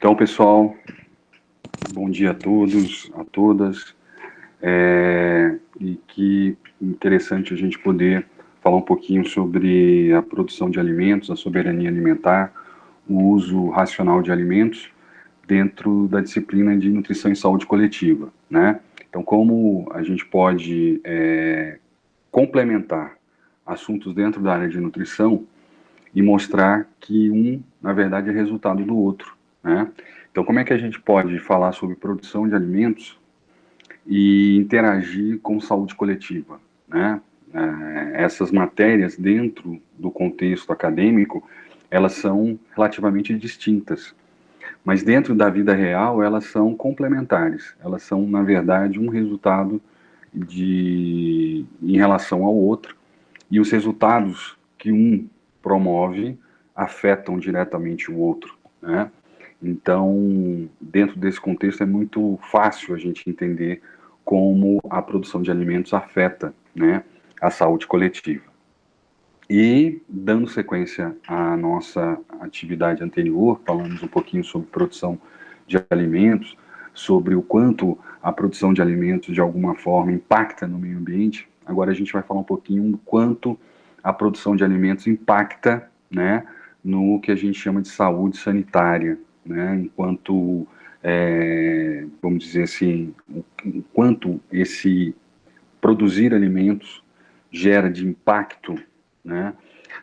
Então, pessoal, bom dia a todos, a todas. E que interessante a gente poder falar um pouquinho sobre a produção de alimentos, a soberania alimentar, o uso racional de alimentos dentro da disciplina de nutrição e saúde coletiva, né? Então, como a gente pode complementar assuntos dentro da área de nutrição e mostrar que um, na verdade, é resultado do outro, né? Então, como é que a gente pode falar sobre produção de alimentos e interagir com saúde coletiva, né? Essas matérias, dentro do contexto acadêmico, elas são relativamente distintas, mas dentro da vida real, elas são complementares. Elas são, na verdade, um resultado em relação ao outro, e os resultados que um promove afetam diretamente o outro, né? Então, dentro desse contexto, é muito fácil a gente entender como a produção de alimentos afeta, né, a saúde coletiva. E, dando sequência à nossa atividade anterior, falamos um pouquinho sobre produção de alimentos, sobre o quanto a produção de alimentos, de alguma forma, impacta no meio ambiente. Agora a gente vai falar um pouquinho do quanto a produção de alimentos impacta, né, no que a gente chama de saúde sanitária, né, enquanto, vamos dizer assim, o quanto esse produzir alimentos gera de impacto, né,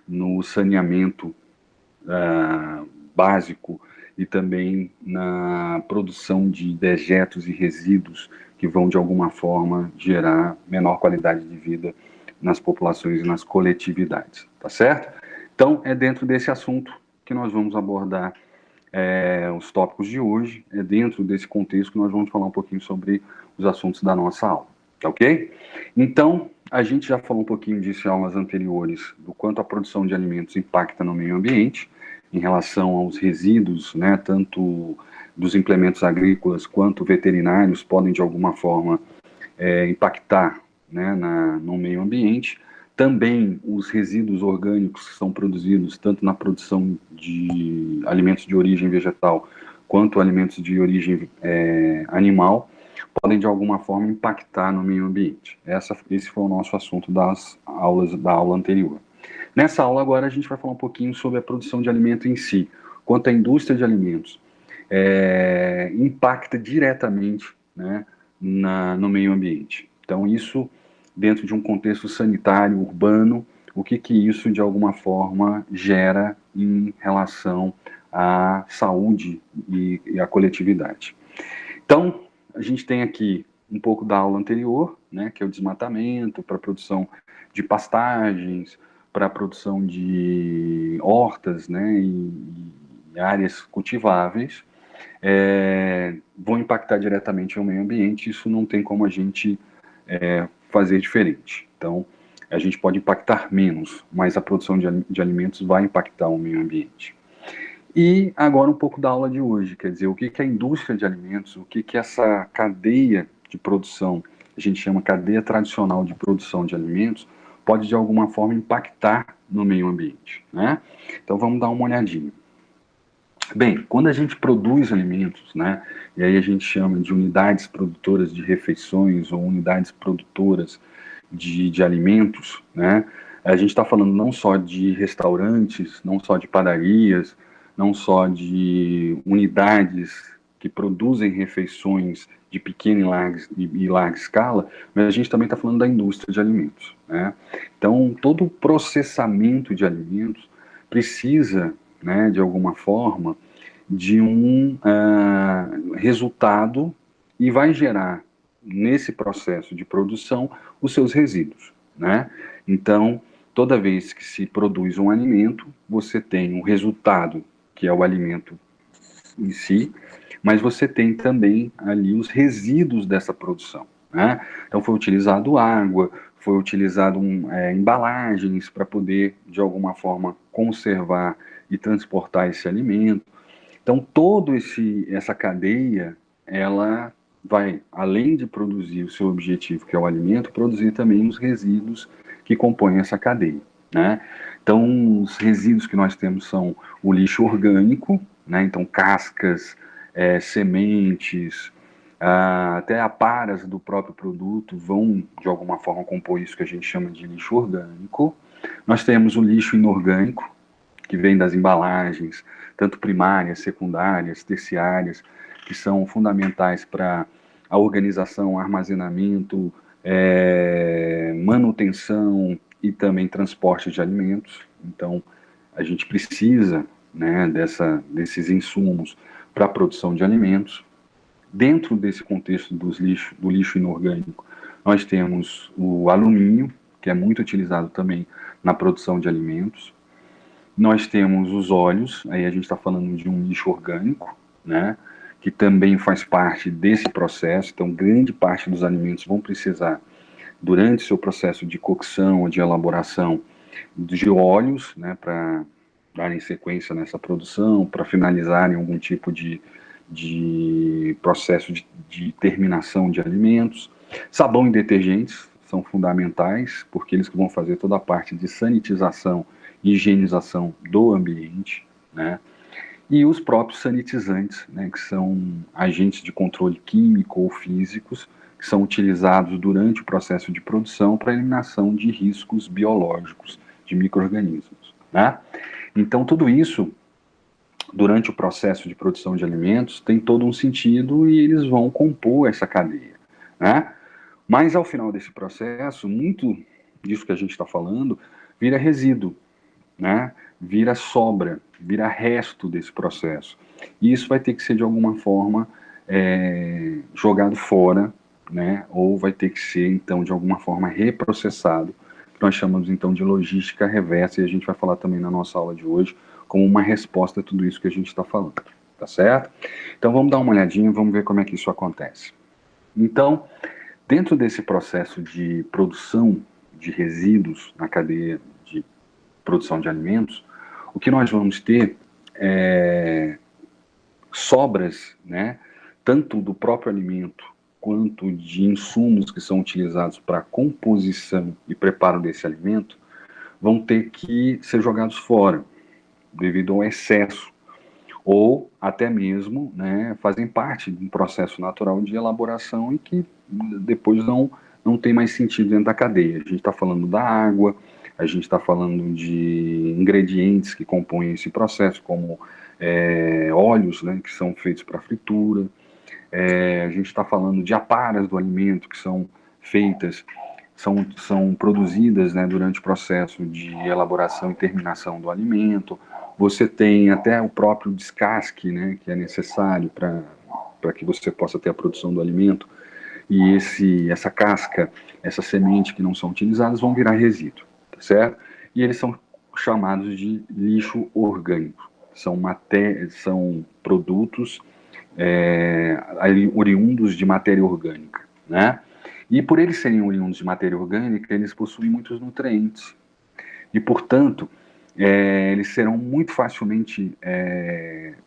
no saneamento básico e também na produção de dejetos e resíduos que vão, de alguma forma, gerar menor qualidade de vida nas populações e nas coletividades, tá certo? Então, é dentro desse assunto que nós vamos abordar os tópicos de hoje, é dentro desse contexto que nós vamos falar um pouquinho sobre os assuntos da nossa aula, tá ok? Então, a gente já falou um pouquinho disso em aulas anteriores, do quanto a produção de alimentos impacta no meio ambiente, em relação aos resíduos, né, tanto dos implementos agrícolas quanto veterinários podem, de alguma forma, impactar, né, no meio ambiente. Também os resíduos orgânicos que são produzidos tanto na produção de alimentos de origem vegetal quanto alimentos de origem animal podem de alguma forma impactar no meio ambiente. Esse foi o nosso assunto da aula anterior. Nessa aula agora a gente vai falar um pouquinho sobre a produção de alimento em si, quanto a indústria de alimentos impacta diretamente, né, no meio ambiente. Então isso dentro de um contexto sanitário, urbano, o que isso, de alguma forma, gera em relação à saúde e à coletividade. Então, a gente tem aqui um pouco da aula anterior, né, que é o desmatamento, para a produção de pastagens, para a produção de hortas, né, e áreas cultiváveis, vão impactar diretamente o meio ambiente. Isso não tem como a gente fazer diferente. Então, a gente pode impactar menos, mas a produção de alimentos vai impactar o meio ambiente. E agora um pouco da aula de hoje, quer dizer, o que é a indústria de alimentos, o que é essa cadeia de produção, a gente chama cadeia tradicional de produção de alimentos, pode de alguma forma impactar no meio ambiente, né? Então vamos dar uma olhadinha. Bem, quando a gente produz alimentos, né, e aí a gente chama de unidades produtoras de refeições ou unidades produtoras de alimentos, né, a gente está falando não só de restaurantes, não só de padarias, não só de unidades que produzem refeições de pequena e larga escala, mas a gente também está falando da indústria de alimentos, né? Então, todo o processamento de alimentos precisa, né, de alguma forma, de um resultado e vai gerar, nesse processo de produção, os seus resíduos, né? Então, toda vez que se produz um alimento, você tem um resultado, que é o alimento em si, mas você tem também ali os resíduos dessa produção, né? Então, foi utilizado água, foi utilizado embalagens para poder, de alguma forma, conservar e transportar esse alimento. Então, toda essa cadeia, ela vai, além de produzir o seu objetivo, que é o alimento, produzir também os resíduos que compõem essa cadeia, né? Então, os resíduos que nós temos são o lixo orgânico, né? Então, cascas, sementes, até aparas do próprio produto vão, de alguma forma, compor isso que a gente chama de lixo orgânico. Nós temos o lixo inorgânico, que vem das embalagens, tanto primárias, secundárias, terciárias, que são fundamentais para a organização, armazenamento, manutenção e também transporte de alimentos. Então, a gente precisa, né, desses insumos para a produção de alimentos. Dentro desse contexto do lixo inorgânico, nós temos o alumínio, que é muito utilizado também na produção de alimentos. Nós temos os óleos, aí a gente está falando de um lixo orgânico, né, que também faz parte desse processo. Então, grande parte dos alimentos vão precisar, durante seu processo de cocção ou de elaboração, de óleos, né, para darem sequência nessa produção, para finalizarem algum tipo de processo de terminação de alimentos. Sabão e detergentes são fundamentais, porque eles vão fazer toda a parte de sanitização e higienização do ambiente, né? E os próprios sanitizantes, né, que são agentes de controle químico ou físicos, que são utilizados durante o processo de produção para eliminação de riscos biológicos de micro-organismos, né? Então, tudo isso, durante o processo de produção de alimentos, tem todo um sentido e eles vão compor essa cadeia, né? Mas, ao final desse processo, muito disso que a gente está falando vira resíduo, né? Vira sobra, vira resto desse processo. E isso vai ter que ser, de alguma forma, jogado fora, né? Ou vai ter que ser, então, de alguma forma, reprocessado, que nós chamamos, então, de logística reversa, e a gente vai falar também na nossa aula de hoje, como uma resposta a tudo isso que a gente está falando, tá certo? Então, vamos dar uma olhadinha, vamos ver como é que isso acontece. Então, dentro desse processo de produção de resíduos na cadeia de produção de alimentos, o que nós vamos ter é sobras, né, tanto do próprio alimento quanto de insumos que são utilizados para a composição e preparo desse alimento, vão ter que ser jogados fora, devido ao excesso, ou até mesmo, né, fazem parte de um processo natural de elaboração e que depois não tem mais sentido dentro da cadeia. A gente está falando da água, a gente está falando de ingredientes que compõem esse processo, como óleos, né, que são feitos para fritura, a gente está falando de aparas do alimento que são feitas, são produzidas, né, durante o processo de elaboração e terminação do alimento. Você tem até o próprio descasque, né, que é necessário para que você possa ter a produção do alimento. E essa casca, essa semente que não são utilizadas vão virar resíduo, tá certo? E eles são chamados de lixo orgânico. São produtos oriundos de matéria orgânica, né? E por eles serem oriundos de matéria orgânica, eles possuem muitos nutrientes. E, portanto, eles serão muito facilmente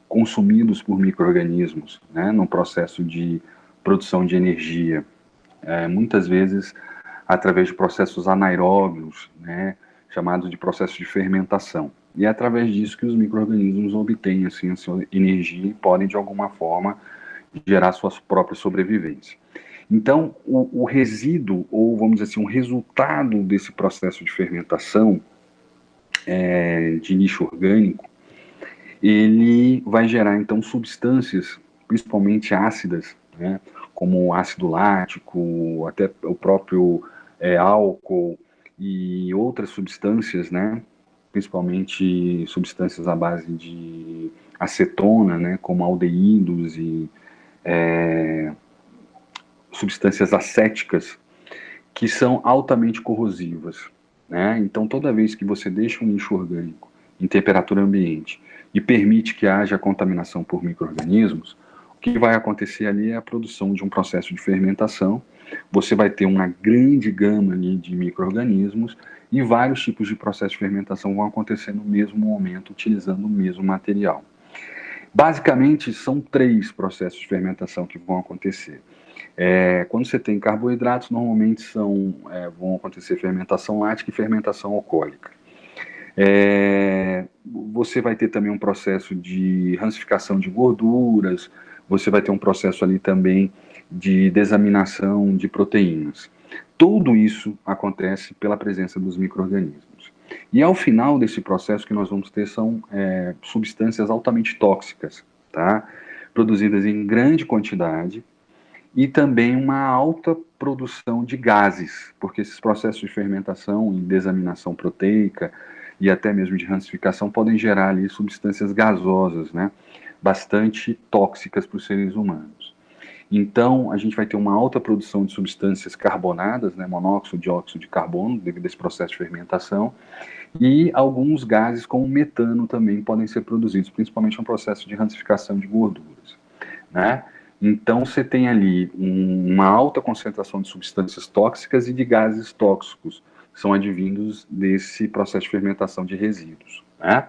consumidos por micro-organismos, né, no processo de produção de energia. Muitas vezes através de processos anaeróbios, né, chamados de processo de fermentação. E é através disso que os micro-organismos obtêm assim, a sua energia e podem, de alguma forma, gerar sua própria sobrevivência. Então, o resíduo, ou vamos dizer assim, um resultado desse processo de fermentação de lixo orgânico, ele vai gerar, então, substâncias, principalmente ácidas, né, como o ácido lático, até o próprio álcool e outras substâncias, né, principalmente substâncias à base de acetona, né, como aldeídos e substâncias acéticas, que são altamente corrosivas, né? Então, toda vez que você deixa um lixo orgânico em temperatura ambiente e permite que haja contaminação por micro-organismos, o que vai acontecer ali é a produção de um processo de fermentação. Você vai ter uma grande gama ali de micro-organismos e vários tipos de processo de fermentação vão acontecer no mesmo momento, utilizando o mesmo material. Basicamente, são 3 processos de fermentação que vão acontecer. Quando você tem carboidratos, normalmente vão acontecer fermentação lática e fermentação alcoólica. Você vai ter também um processo de rancificação de gorduras, você vai ter um processo ali também de desaminação de proteínas. Tudo isso acontece pela presença dos micro-organismos. E ao final desse processo, que nós vamos ter são substâncias altamente tóxicas, tá? Produzidas em grande quantidade, e também uma alta produção de gases, porque esses processos de fermentação e desaminação proteica e até mesmo de rancificação podem gerar ali substâncias gasosas, né, bastante tóxicas para os seres humanos. Então, a gente vai ter uma alta produção de substâncias carbonadas, né, monóxido, dióxido de carbono, devido a esse processo de fermentação, e alguns gases como metano também podem ser produzidos, principalmente no processo de rancificação de gorduras, né? Então, você tem ali uma alta concentração de substâncias tóxicas e de gases tóxicos, que são advindos desse processo de fermentação de resíduos, né?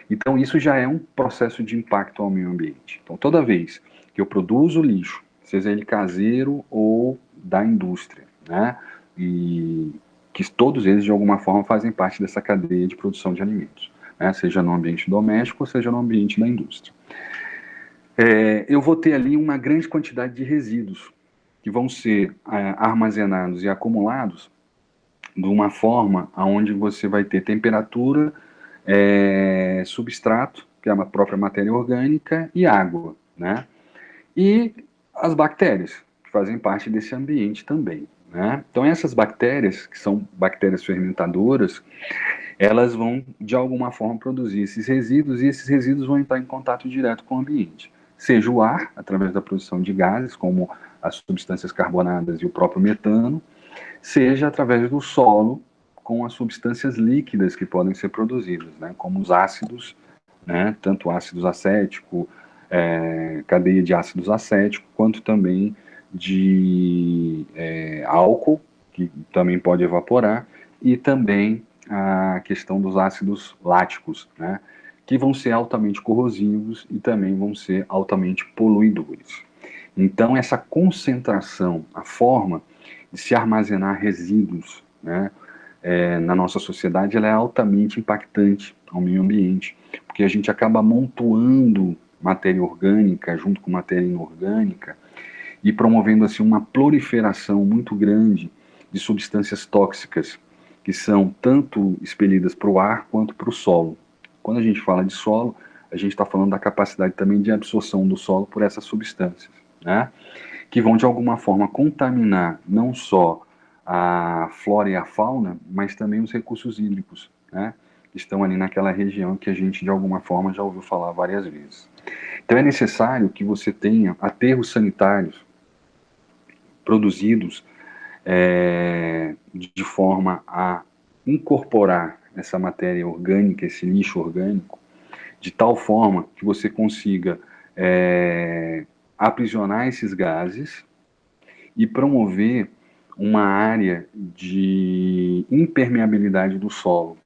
Então, isso já é um processo de impacto ao meio ambiente. Então, toda vez que eu produzo lixo, seja ele caseiro ou da indústria, né? E que todos eles, de alguma forma, fazem parte dessa cadeia de produção de alimentos, né? Seja no ambiente doméstico, seja no ambiente da indústria. Eu vou ter ali uma grande quantidade de resíduos que vão ser armazenados e acumulados de uma forma onde você vai ter temperatura, substrato, que é a própria matéria orgânica, e água, né? E as bactérias, que fazem parte desse ambiente também, né? Então essas bactérias, que são bactérias fermentadoras, elas vão, de alguma forma, produzir esses resíduos, e esses resíduos vão entrar em contato direto com o ambiente. Seja o ar, através da produção de gases, como as substâncias carbonadas e o próprio metano, seja através do solo, com as substâncias líquidas que podem ser produzidas, né, como os ácidos, né, tanto ácidos acético, cadeia de ácidos acético, quanto também de álcool, que também pode evaporar, e também a questão dos ácidos láticos, né, que vão ser altamente corrosivos e também vão ser altamente poluidores. Então, essa concentração, a forma de se armazenar resíduos, né, na nossa sociedade, ela é altamente impactante ao meio ambiente, porque a gente acaba amontoando matéria orgânica junto com matéria inorgânica e promovendo assim uma proliferação muito grande de substâncias tóxicas que são tanto expelidas para o ar quanto para o solo. Quando a gente fala de solo, a gente está falando da capacidade também de absorção do solo por essas substâncias, né? Que vão de alguma forma contaminar não só a flora e a fauna, mas também os recursos hídricos, né? Que estão ali naquela região que a gente de alguma forma já ouviu falar várias vezes. Então é necessário que você tenha aterros sanitários produzidos de forma a incorporar essa matéria orgânica, esse lixo orgânico, de tal forma que você consiga aprisionar esses gases e promover uma área de impermeabilidade do solo,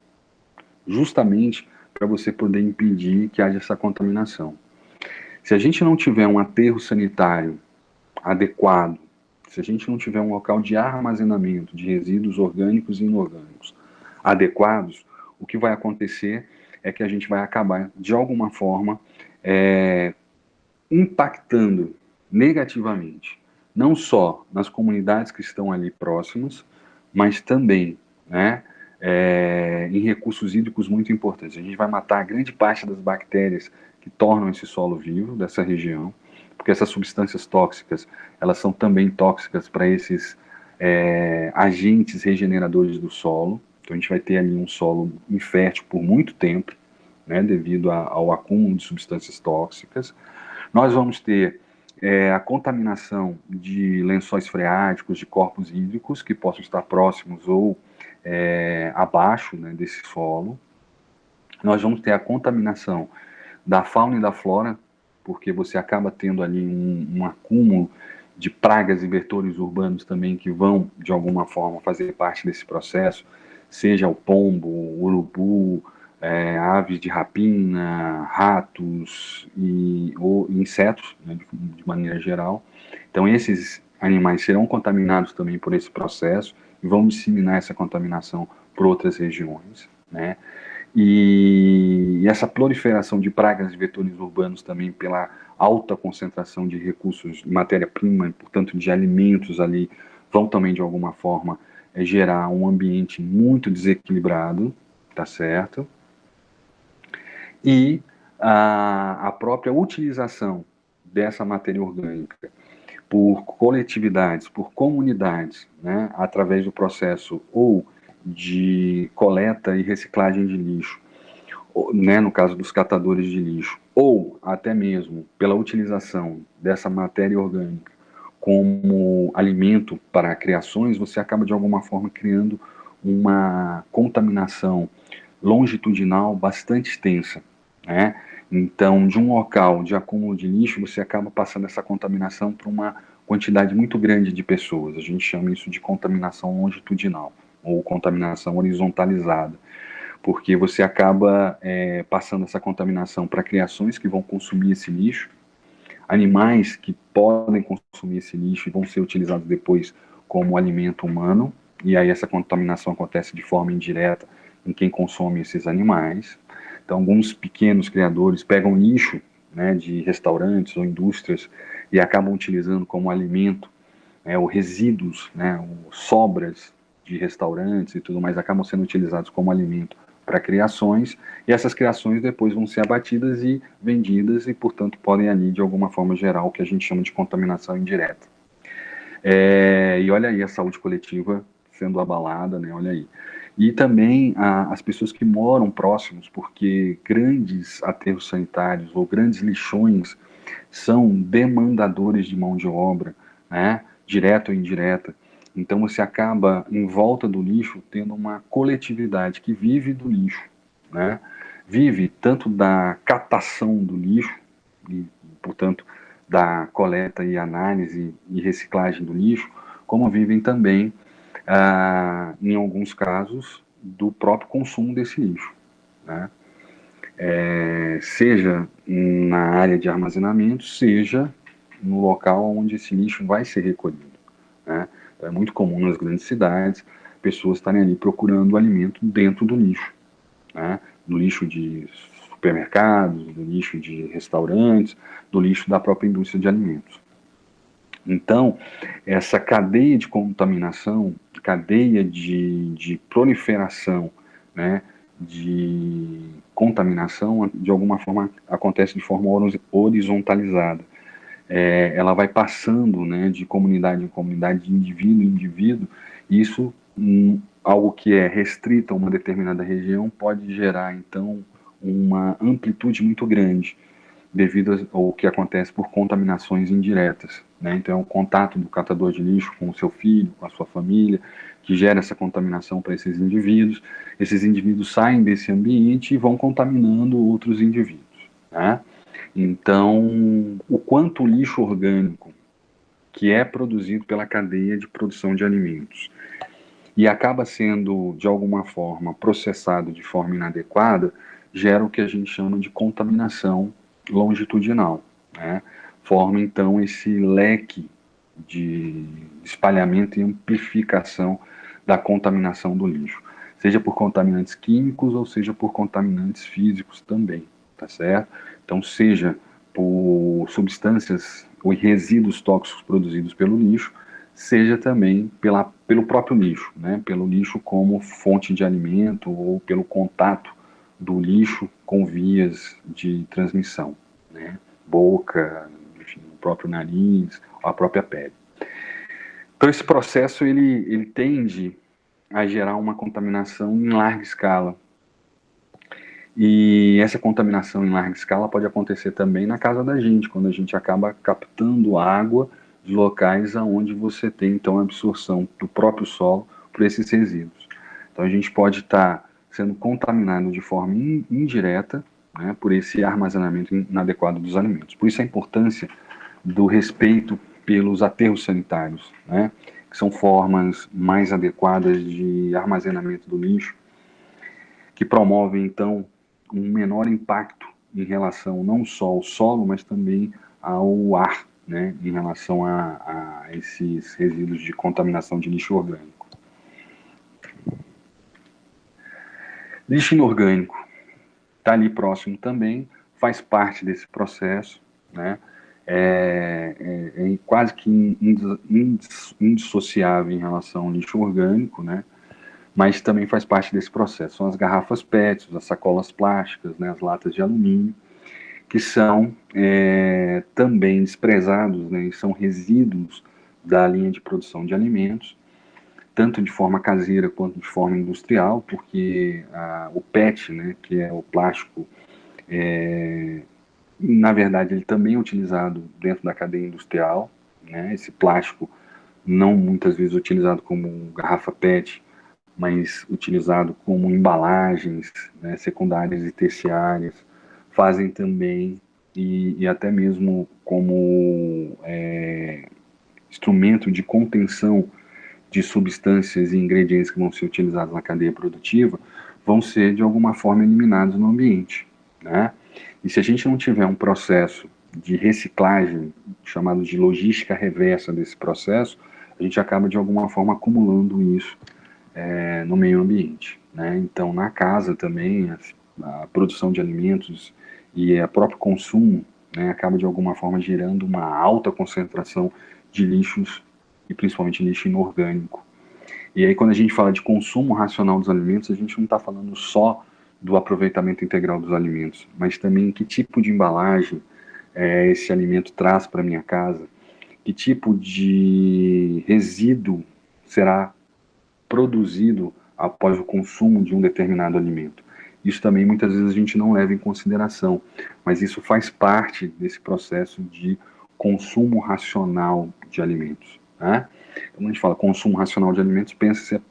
justamente para você poder impedir que haja essa contaminação. Se a gente não tiver um aterro sanitário adequado, se a gente não tiver um local de armazenamento de resíduos orgânicos e inorgânicos adequados, o que vai acontecer é que a gente vai acabar, de alguma forma, impactando negativamente, não só nas comunidades que estão ali próximas, mas também, né, em recursos hídricos muito importantes. A gente vai matar grande parte das bactérias que tornam esse solo vivo dessa região, porque essas substâncias tóxicas, elas são também tóxicas para esses agentes regeneradores do solo. Então a gente vai ter ali um solo infértil por muito tempo, né, devido ao acúmulo de substâncias tóxicas. Nós vamos ter a contaminação de lençóis freáticos, de corpos hídricos que possam estar próximos ou abaixo, né, desse solo. Nós vamos ter a contaminação da fauna e da flora, porque você acaba tendo ali um acúmulo de pragas e vetores urbanos também que vão, de alguma forma, fazer parte desse processo, seja o pombo, o urubu, aves de rapina, ratos ou insetos, né, de maneira geral. Então esses animais serão contaminados também por esse processo e vão disseminar essa contaminação por outras regiões, né? E e essa proliferação de pragas e vetores urbanos também pela alta concentração de recursos, de matéria-prima, portanto de alimentos ali, vão também de alguma forma gerar um ambiente muito desequilibrado, tá certo? E a própria utilização dessa matéria orgânica por coletividades, por comunidades, né, através do processo ou de coleta e reciclagem de lixo, né, no caso dos catadores de lixo, ou até mesmo pela utilização dessa matéria orgânica como alimento para criações, você acaba de alguma forma criando uma contaminação longitudinal bastante extensa, né? Então, de um local de acúmulo de lixo, você acaba passando essa contaminação para uma quantidade muito grande de pessoas. A gente chama isso de contaminação longitudinal ou contaminação horizontalizada, porque você acaba passando essa contaminação para criações que vão consumir esse lixo, animais que podem consumir esse lixo e vão ser utilizados depois como alimento humano, e aí essa contaminação acontece de forma indireta em quem consome esses animais. Então, alguns pequenos criadores pegam lixo, né, de restaurantes ou indústrias e acabam utilizando como alimento, né, os resíduos, né, os sobras de restaurantes e tudo mais acabam sendo utilizados como alimento para criações, e essas criações depois vão ser abatidas e vendidas e, portanto, podem ali, de alguma forma, gerar o que a gente chama de contaminação indireta. E olha aí a saúde coletiva sendo abalada, né? Olha aí. E também as pessoas que moram próximos, porque grandes aterros sanitários ou grandes lixões são demandadores de mão de obra, né? Direta ou indireta. Então você acaba em volta do lixo tendo uma coletividade que vive do lixo, né? Vive tanto da catação do lixo e, portanto, da coleta e análise e reciclagem do lixo, como vivem também, em alguns casos, do próprio consumo desse lixo, né? Seja na área de armazenamento, seja no local onde esse lixo vai ser recolhido, né? Então, é muito comum nas grandes cidades pessoas estarem ali procurando alimento dentro do lixo, né? Do lixo de supermercados, do lixo de restaurantes, do lixo da própria indústria de alimentos. Então, essa cadeia de contaminação, cadeia de proliferação, né, de contaminação, de alguma forma acontece de forma horizontalizada. Ela vai passando, né, de comunidade em comunidade, de indivíduo em indivíduo, e isso, algo que é restrito a uma determinada região, pode gerar, então, uma amplitude muito grande, devido ao que acontece por contaminações indiretas, né? Então, é o contato do catador de lixo com o seu filho, com a sua família, que gera essa contaminação para esses indivíduos. Esses indivíduos saem desse ambiente e vão contaminando outros indivíduos, né? Então, o quanto o lixo orgânico que é produzido pela cadeia de produção de alimentos e acaba sendo, de alguma forma, processado de forma inadequada, gera o que a gente chama de contaminação longitudinal, né? Forma, então, esse leque de espalhamento e amplificação da contaminação do lixo, seja por contaminantes químicos ou seja por contaminantes físicos também, tá certo? Então, seja por substâncias ou resíduos tóxicos produzidos pelo lixo, seja também pelo próprio lixo, né? Pelo lixo como fonte de alimento ou pelo contato do lixo com vias de transmissão, né? Boca, enfim, o próprio nariz, a própria pele. Então esse processo ele tende a gerar uma contaminação em larga escala. E essa contaminação em larga escala pode acontecer também na casa da gente, quando a gente acaba captando água de locais onde você tem, então, a absorção do próprio solo por esses resíduos. Então, a gente pode estar sendo contaminado de forma indireta, né, por esse armazenamento inadequado dos alimentos. Por isso a importância do respeito pelos aterros sanitários, né, que são formas mais adequadas de armazenamento do lixo, que promovem, então, um menor impacto em relação não só ao solo, mas também ao ar, né, em relação a esses resíduos de contaminação de lixo está ali próximo também, faz parte desse processo, né? É quase que indissociável em relação ao lixo orgânico, né? Mas também faz parte desse processo. São as garrafas PET, as sacolas plásticas, né? As latas de alumínio, que são também desprezados, né? E são resíduos da linha de produção de alimentos, tanto de forma caseira quanto de forma industrial, porque o PET, né, que é o plástico, na verdade, ele também é utilizado dentro da cadeia industrial, né? Esse plástico não muitas vezes utilizado como garrafa PET, mas utilizado como embalagens, né, secundárias e terciárias, fazem também, e até mesmo como instrumento de contenção de substâncias e ingredientes que vão ser utilizados na cadeia produtiva, vão ser de alguma forma eliminados no ambiente, né? E se a gente não tiver um processo de reciclagem, chamado de logística reversa desse processo, a gente acaba de alguma forma acumulando isso no meio ambiente, né? Então, na casa também, a produção de alimentos e o próprio consumo, né, acaba de alguma forma gerando uma alta concentração de lixos e principalmente lixo inorgânico. E aí, quando a gente fala de consumo racional dos alimentos, a gente não está falando só do aproveitamento integral dos alimentos, mas também que tipo de embalagem esse alimento traz para minha casa, que tipo de resíduo será produzido após o consumo de um determinado alimento. Isso também muitas vezes a gente não leva em consideração, mas isso faz parte desse processo de consumo racional de alimentos, né? Quando a gente fala consumo racional de alimentos, pensa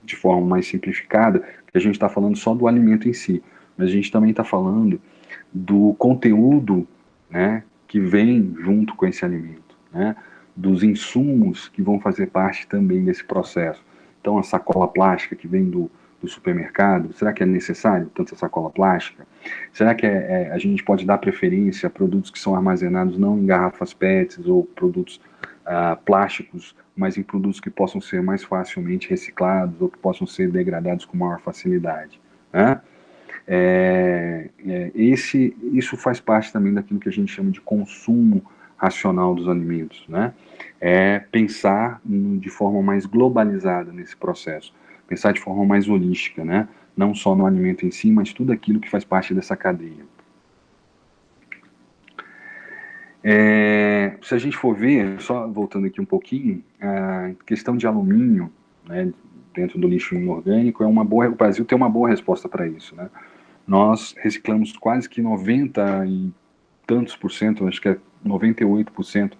de forma mais simplificada que a gente está falando só do alimento em si, mas a gente também está falando do conteúdo, né, que vem junto com esse alimento, né, dos insumos que vão fazer parte também desse processo. Então, a sacola plástica que vem do supermercado, será que é necessário tanta sacola plástica? Será que a gente pode dar preferência a produtos que são armazenados não em garrafas PETs ou produtos plásticos, mas em produtos que possam ser mais facilmente reciclados ou que possam ser degradados com maior facilidade, né? Isso faz parte também daquilo que a gente chama de consumo racional dos alimentos, né? É pensar de forma mais globalizada nesse processo, pensar de forma mais holística, né? Não só no alimento em si, mas tudo aquilo que faz parte dessa cadeia. Se a gente for ver, só voltando aqui um pouquinho, a questão de alumínio, né, dentro do lixo inorgânico, o Brasil tem uma boa resposta para isso, né? Nós reciclamos quase que 90 e tantos por cento, acho que é 98%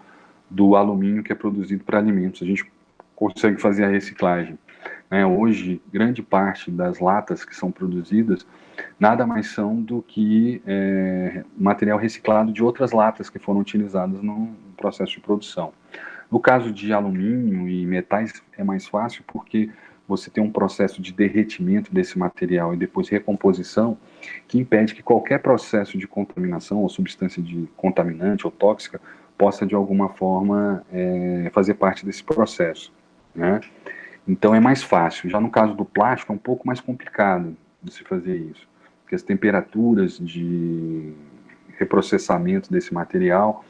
do alumínio que é produzido para alimentos. A gente consegue fazer a reciclagem, né? Hoje, grande parte das latas que são produzidas nada mais são do que material reciclado de outras latas que foram utilizadas no processo de produção. No caso de alumínio e metais é mais fácil porque você tem um processo de derretimento desse material e depois recomposição que impede que qualquer processo de contaminação ou substância de contaminante ou tóxica possa de alguma forma fazer parte desse processo, né? Então é mais fácil. Já no caso do plástico é um pouco mais complicado de se fazer isso, porque as temperaturas de reprocessamento desse material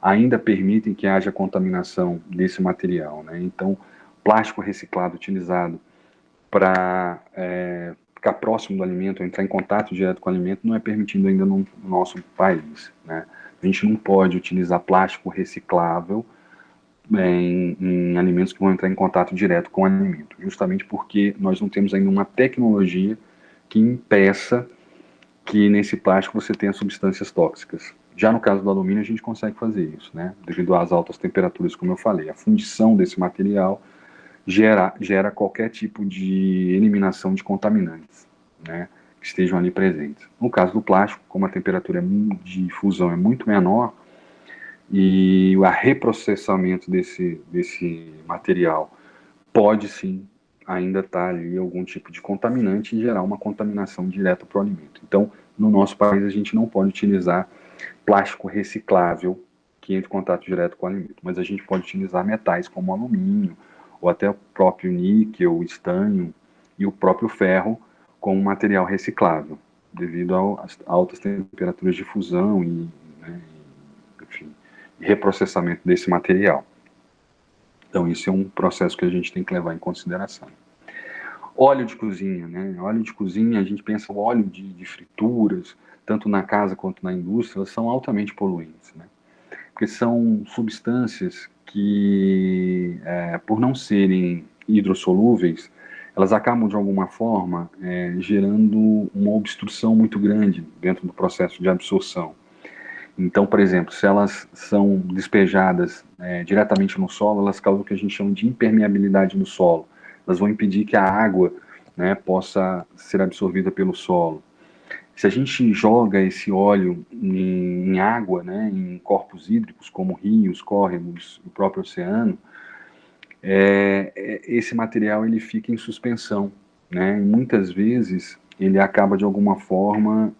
ainda permitem que haja contaminação desse material, né? Então, plástico reciclado utilizado para ficar próximo do alimento, entrar em contato direto com o alimento, não é permitido ainda no nosso país, né? A gente não pode utilizar plástico reciclável em alimentos que vão entrar em contato direto com o alimento, justamente porque nós não temos ainda uma tecnologia que impeça que nesse plástico você tenha substâncias tóxicas. Já no caso do alumínio, a gente consegue fazer isso, né? Devido às altas temperaturas, como eu falei. A fundição desse material gera qualquer tipo de eliminação de contaminantes, né, que estejam ali presentes. No caso do plástico, como a temperatura de fusão é muito menor, e o reprocessamento desse material pode sim ainda estar ali algum tipo de contaminante e gerar uma contaminação direta para o alimento. Então, no nosso país, a gente não pode utilizar plástico reciclável que entre em contato direto com o alimento, mas a gente pode utilizar metais como alumínio, ou até o próprio níquel, o estânio e o próprio ferro como material reciclável, devido às altas temperaturas de fusão e, né, enfim, reprocessamento desse material. Então, isso é um processo que a gente tem que levar em consideração. Óleo de cozinha, né? Óleo de cozinha, a gente pensa o óleo de frituras, tanto na casa quanto na indústria, elas são altamente poluentes, né? Porque são substâncias que, por não serem hidrossolúveis, elas acabam de alguma forma gerando uma obstrução muito grande dentro do processo de absorção. Então, por exemplo, se elas são despejadas diretamente no solo, elas causam o que a gente chama de impermeabilidade no solo. Elas vão impedir que a água, né, possa ser absorvida pelo solo. Se a gente joga esse óleo em água, né, em corpos hídricos, como rios, córregos, o próprio oceano, esse material ele fica em suspensão, né, e muitas vezes ele acaba de alguma forma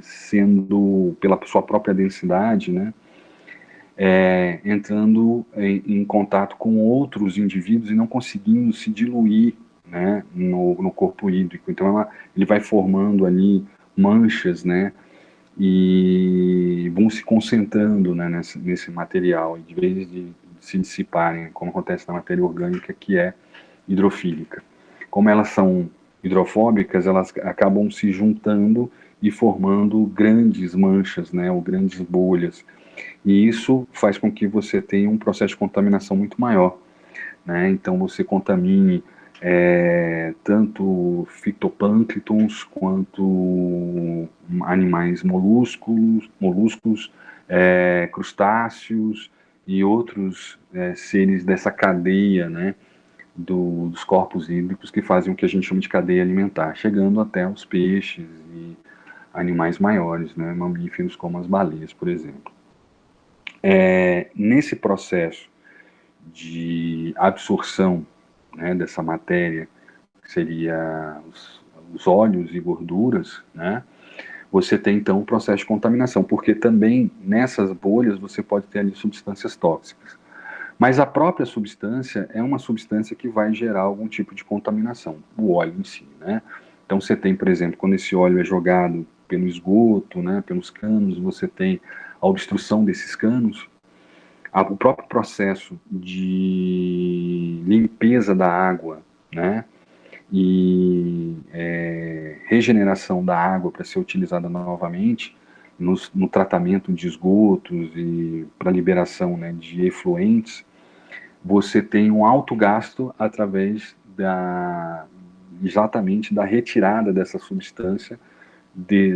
sendo, pela sua própria densidade, né, entrando em contato com outros indivíduos e não conseguindo se diluir, né, no corpo hídrico. Então ele vai formando ali manchas, né, e vão se concentrando, né, nesse material, de vez de se dissiparem, como acontece na matéria orgânica, que é hidrofílica. Como elas são hidrofóbicas, elas acabam se juntando e formando grandes manchas, né, ou grandes bolhas. E isso faz com que você tenha um processo de contaminação muito maior, né? Então você contamine tanto fitoplânctons quanto animais moluscos, crustáceos e outros seres dessa cadeia, né, dos corpos hídricos que fazem o que a gente chama de cadeia alimentar, chegando até os peixes e animais maiores, né, mamíferos como as baleias, por exemplo. Nesse processo de absorção, né, dessa matéria, que seria os óleos e gorduras, né, você tem então um processo de contaminação, porque também nessas bolhas você pode ter ali substâncias tóxicas. Mas a própria substância é uma substância que vai gerar algum tipo de contaminação, o óleo em si, né? Então você tem, por exemplo, quando esse óleo é jogado pelo esgoto, né, pelos canos, você tem a obstrução desses canos, o próprio processo de limpeza da água, né, e regeneração da água para ser utilizada novamente no tratamento de esgotos e para liberação, né, de efluentes, você tem um alto gasto através exatamente da retirada dessa substância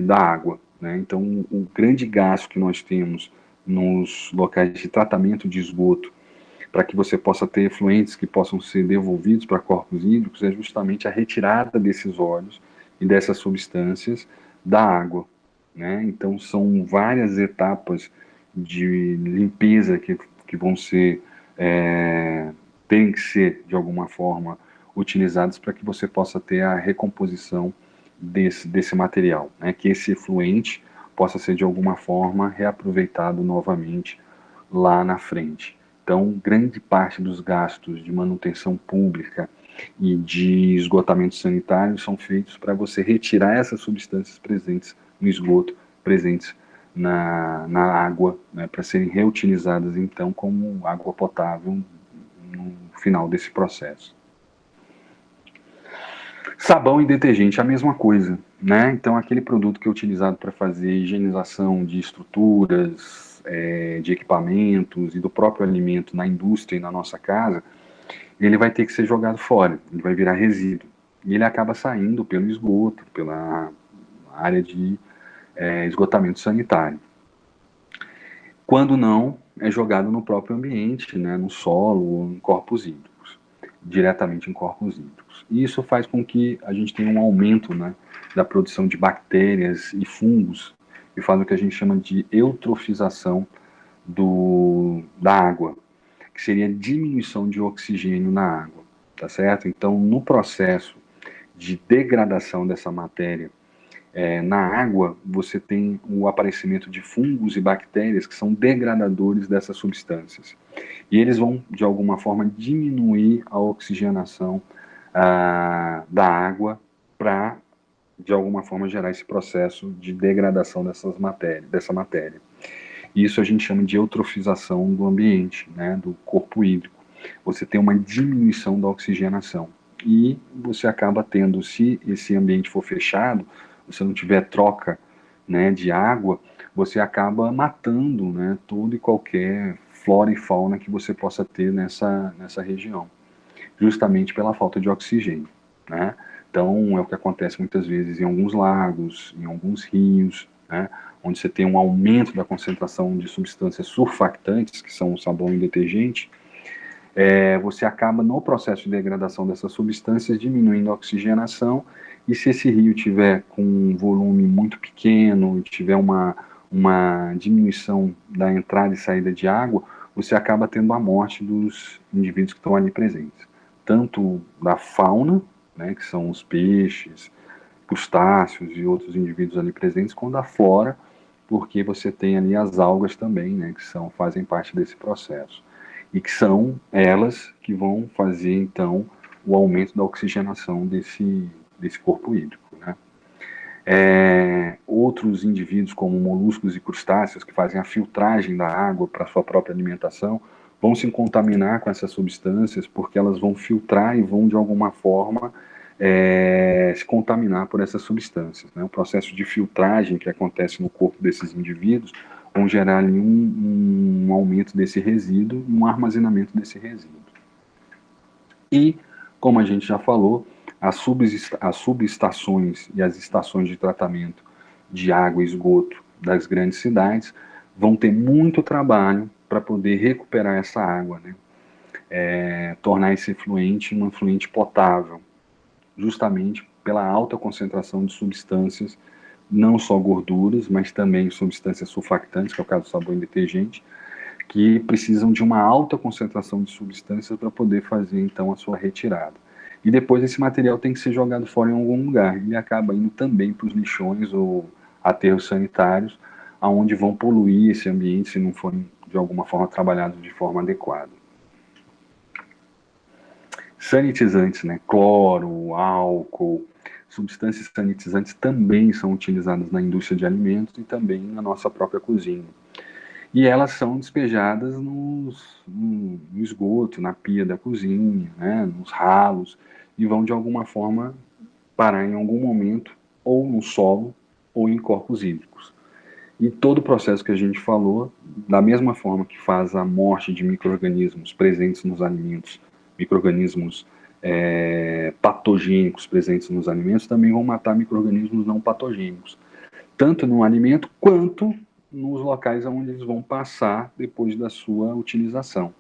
da água, né? Então, o grande gasto que nós temos nos locais de tratamento de esgoto, para que você possa ter efluentes que possam ser devolvidos para corpos hídricos, é justamente a retirada desses óleos e dessas substâncias da água, né? Então, são várias etapas de limpeza que vão ser, tem que ser, de alguma forma, utilizadas para que você possa ter a recomposição desse material, né? Que esse efluente possa ser, de alguma forma, reaproveitado novamente lá na frente. Então, grande parte dos gastos de manutenção pública e de esgotamento sanitário são feitos para você retirar essas substâncias presentes no esgoto, presentes na água, né, para serem reutilizadas, então, como água potável no final desse processo. Sabão e detergente, a mesma coisa, né? Então, aquele produto que é utilizado para fazer higienização de estruturas, de equipamentos e do próprio alimento na indústria e na nossa casa, ele vai ter que ser jogado fora, ele vai virar resíduo. E ele acaba saindo pelo esgoto, pela área de esgotamento sanitário. Quando não, é jogado no próprio ambiente, né, no solo ou em corpos hídricos, diretamente em corpos hídricos. E isso faz com que a gente tenha um aumento, né, da produção de bactérias e fungos, que faz o que a gente chama de eutrofização da água, que seria a diminuição de oxigênio na água, tá certo? Então, no processo de degradação dessa matéria na água, você tem o aparecimento de fungos e bactérias que são degradadores dessas substâncias. E eles vão, de alguma forma, diminuir a oxigenação da água para de alguma forma, gerar esse processo de degradação dessa matéria. Isso a gente chama de eutrofização do ambiente, né, do corpo hídrico. Você tem uma diminuição da oxigenação. E você acaba tendo, se esse ambiente for fechado, você não tiver troca, né, de água, você acaba matando, né, todo e qualquer flora e fauna que você possa ter nessa região, justamente pela falta de oxigênio, né? Então, é o que acontece muitas vezes em alguns lagos, em alguns rios, né, onde você tem um aumento da concentração de substâncias surfactantes, que são o sabão e o detergente. Você acaba, no processo de degradação dessas substâncias, diminuindo a oxigenação, e se esse rio tiver com um volume muito pequeno, tiver uma diminuição da entrada e saída de água, você acaba tendo a morte dos indivíduos que estão ali presentes. Tanto da fauna, né, que são os peixes, crustáceos e outros indivíduos ali presentes, quanto da flora, porque você tem ali as algas também, né, que fazem parte desse processo. E que são elas que vão fazer, então, o aumento da oxigenação desse corpo hídrico, né? Outros indivíduos, como moluscos e crustáceos, que fazem a filtragem da água para a sua própria alimentação, vão se contaminar com essas substâncias, porque elas vão filtrar e vão, de alguma forma, se contaminar por essas substâncias, né? O processo de filtragem que acontece no corpo desses indivíduos vão gerar ali um aumento desse resíduo e um armazenamento desse resíduo. E, como a gente já falou, as subestações e as estações de tratamento de água e esgoto das grandes cidades vão ter muito trabalho para poder recuperar essa água, né? Tornar esse efluente um efluente potável, justamente pela alta concentração de substâncias, não só gorduras, mas também substâncias sulfactantes, que é o caso do sabão e detergente, que precisam de uma alta concentração de substâncias para poder fazer, então, a sua retirada. E depois esse material tem que ser jogado fora em algum lugar, e acaba indo também para os lixões ou aterros sanitários, aonde vão poluir esse ambiente se não forem, de alguma forma, trabalhados de forma adequada. Sanitizantes, né? Cloro, álcool, substâncias sanitizantes também são utilizadas na indústria de alimentos e também na nossa própria cozinha. E elas são despejadas no esgoto, na pia da cozinha, né? Nos ralos, e vão de alguma forma parar em algum momento ou no solo ou em corpos hídricos. E todo o processo que a gente falou, da mesma forma que faz a morte de micro-organismos presentes nos alimentos, micro-organismos patogênicos presentes nos alimentos, também vão matar micro-organismos não patogênicos, tanto no alimento quanto nos locais onde eles vão passar depois da sua utilização.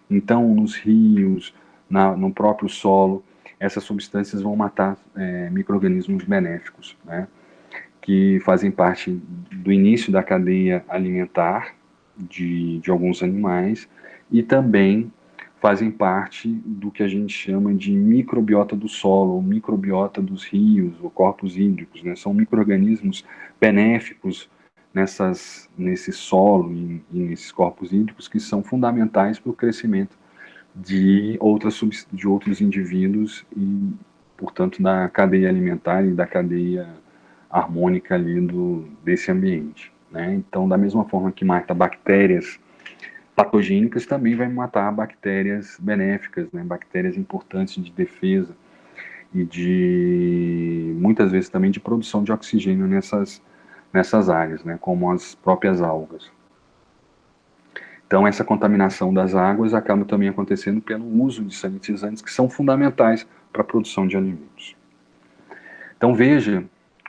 Então, nos rios, no próprio solo, essas substâncias vão matar micro-organismos benéficos, né? Que fazem parte do início da cadeia alimentar de alguns animais e também fazem parte do que a gente chama de microbiota do solo, ou microbiota dos rios, ou corpos hídricos, né? São micro-organismos benéficos nesse solo e nesses corpos hídricos que são fundamentais para o crescimento de outros indivíduos e, portanto, da cadeia alimentar e da cadeia harmônica ali desse ambiente, né? Então, da mesma forma que mata bactérias patogênicas, também vai matar bactérias benéficas, né? Bactérias importantes de defesa e muitas vezes também de produção de oxigênio nessas áreas, né? Como as próprias algas. Então, essa contaminação das águas acaba também acontecendo pelo uso de sanitizantes que são fundamentais para a produção de alimentos. Então, veja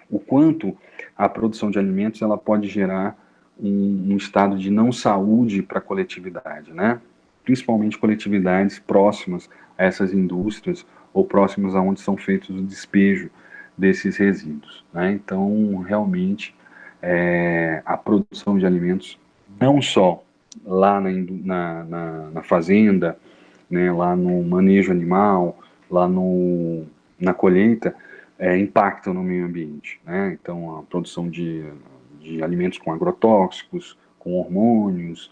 o quanto a produção de alimentos ela pode gerar um estado de não saúde para a coletividade, né? Principalmente coletividades próximas a essas indústrias ou próximas a onde são feitos o despejo desses resíduos, né? Então, realmente, a produção de alimentos, não só lá na fazenda, né, lá no manejo animal, lá na colheita, impactam no meio ambiente, né? Então, a produção de alimentos com agrotóxicos, com hormônios,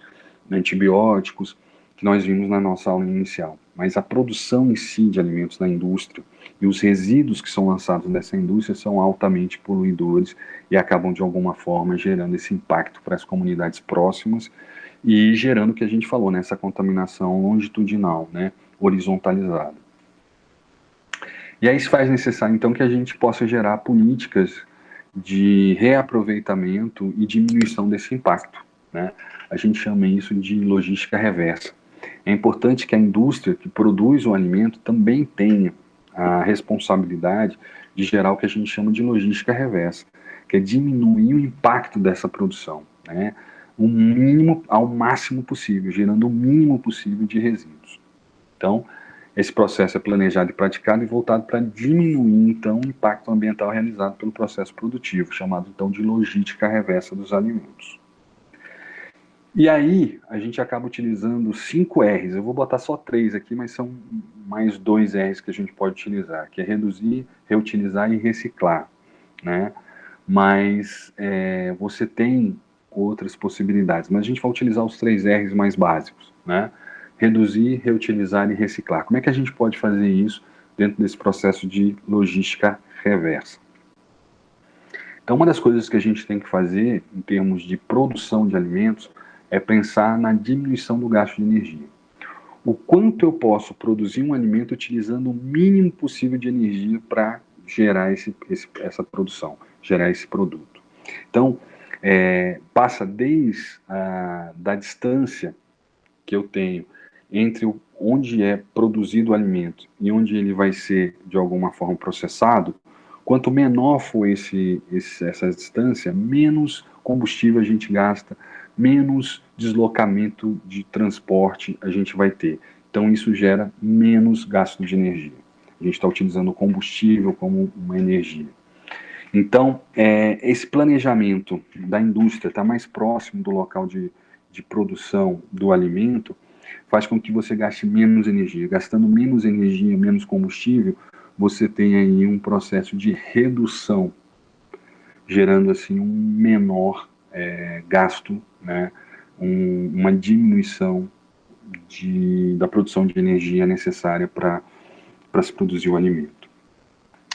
antibióticos, que nós vimos na nossa aula inicial. mas a produção em si de alimentos na indústria e os resíduos que são lançados nessa indústria são altamente poluidores e acabam de alguma forma gerando esse impacto para as comunidades próximas e gerando o que a gente falou, né, essa contaminação longitudinal, né, horizontalizada. E aí isso faz necessário, então, que a gente possa gerar políticas de reaproveitamento e diminuição desse impacto, né? A gente chama isso de logística reversa. É importante que a indústria que produz o alimento também tenha a responsabilidade de gerar o que a gente chama de logística reversa, que é diminuir o impacto dessa produção, né? O mínimo ao máximo possível, gerando o mínimo possível de resíduos. Então, esse processo é planejado e praticado e voltado para diminuir, então, o impacto ambiental realizado pelo processo produtivo, chamado, então, de logística reversa dos alimentos. E aí, a gente acaba utilizando 5 R's. Eu vou botar só 3 aqui, mas são mais 2 R's que a gente pode utilizar, que é reduzir, reutilizar e reciclar, né? Mas você tem outras possibilidades, mas a gente vai utilizar os 3 R's mais básicos, né? Reduzir, reutilizar e reciclar. Como é que a gente pode fazer isso dentro desse processo de logística reversa? Então, uma das coisas que a gente tem que fazer em termos de produção de alimentos é pensar na diminuição do gasto de energia. O quanto eu posso produzir um alimento utilizando o mínimo possível de energia para gerar essa produção, gerar esse produto. Então, passa desde da distância que eu tenho entre onde é produzido o alimento e onde ele vai ser, de alguma forma, processado. Quanto menor for essa distância, menos combustível a gente gasta, menos deslocamento de transporte a gente vai ter. Então, isso gera menos gasto de energia. A gente está utilizando o combustível como uma energia. Então, esse planejamento da indústria estar mais próximo do local de produção do alimento faz com que você gaste menos energia. Gastando menos energia, menos combustível, você tem aí um processo de redução, gerando assim um menor gasto, né? Uma diminuição da produção de energia necessária para se produzir o alimento.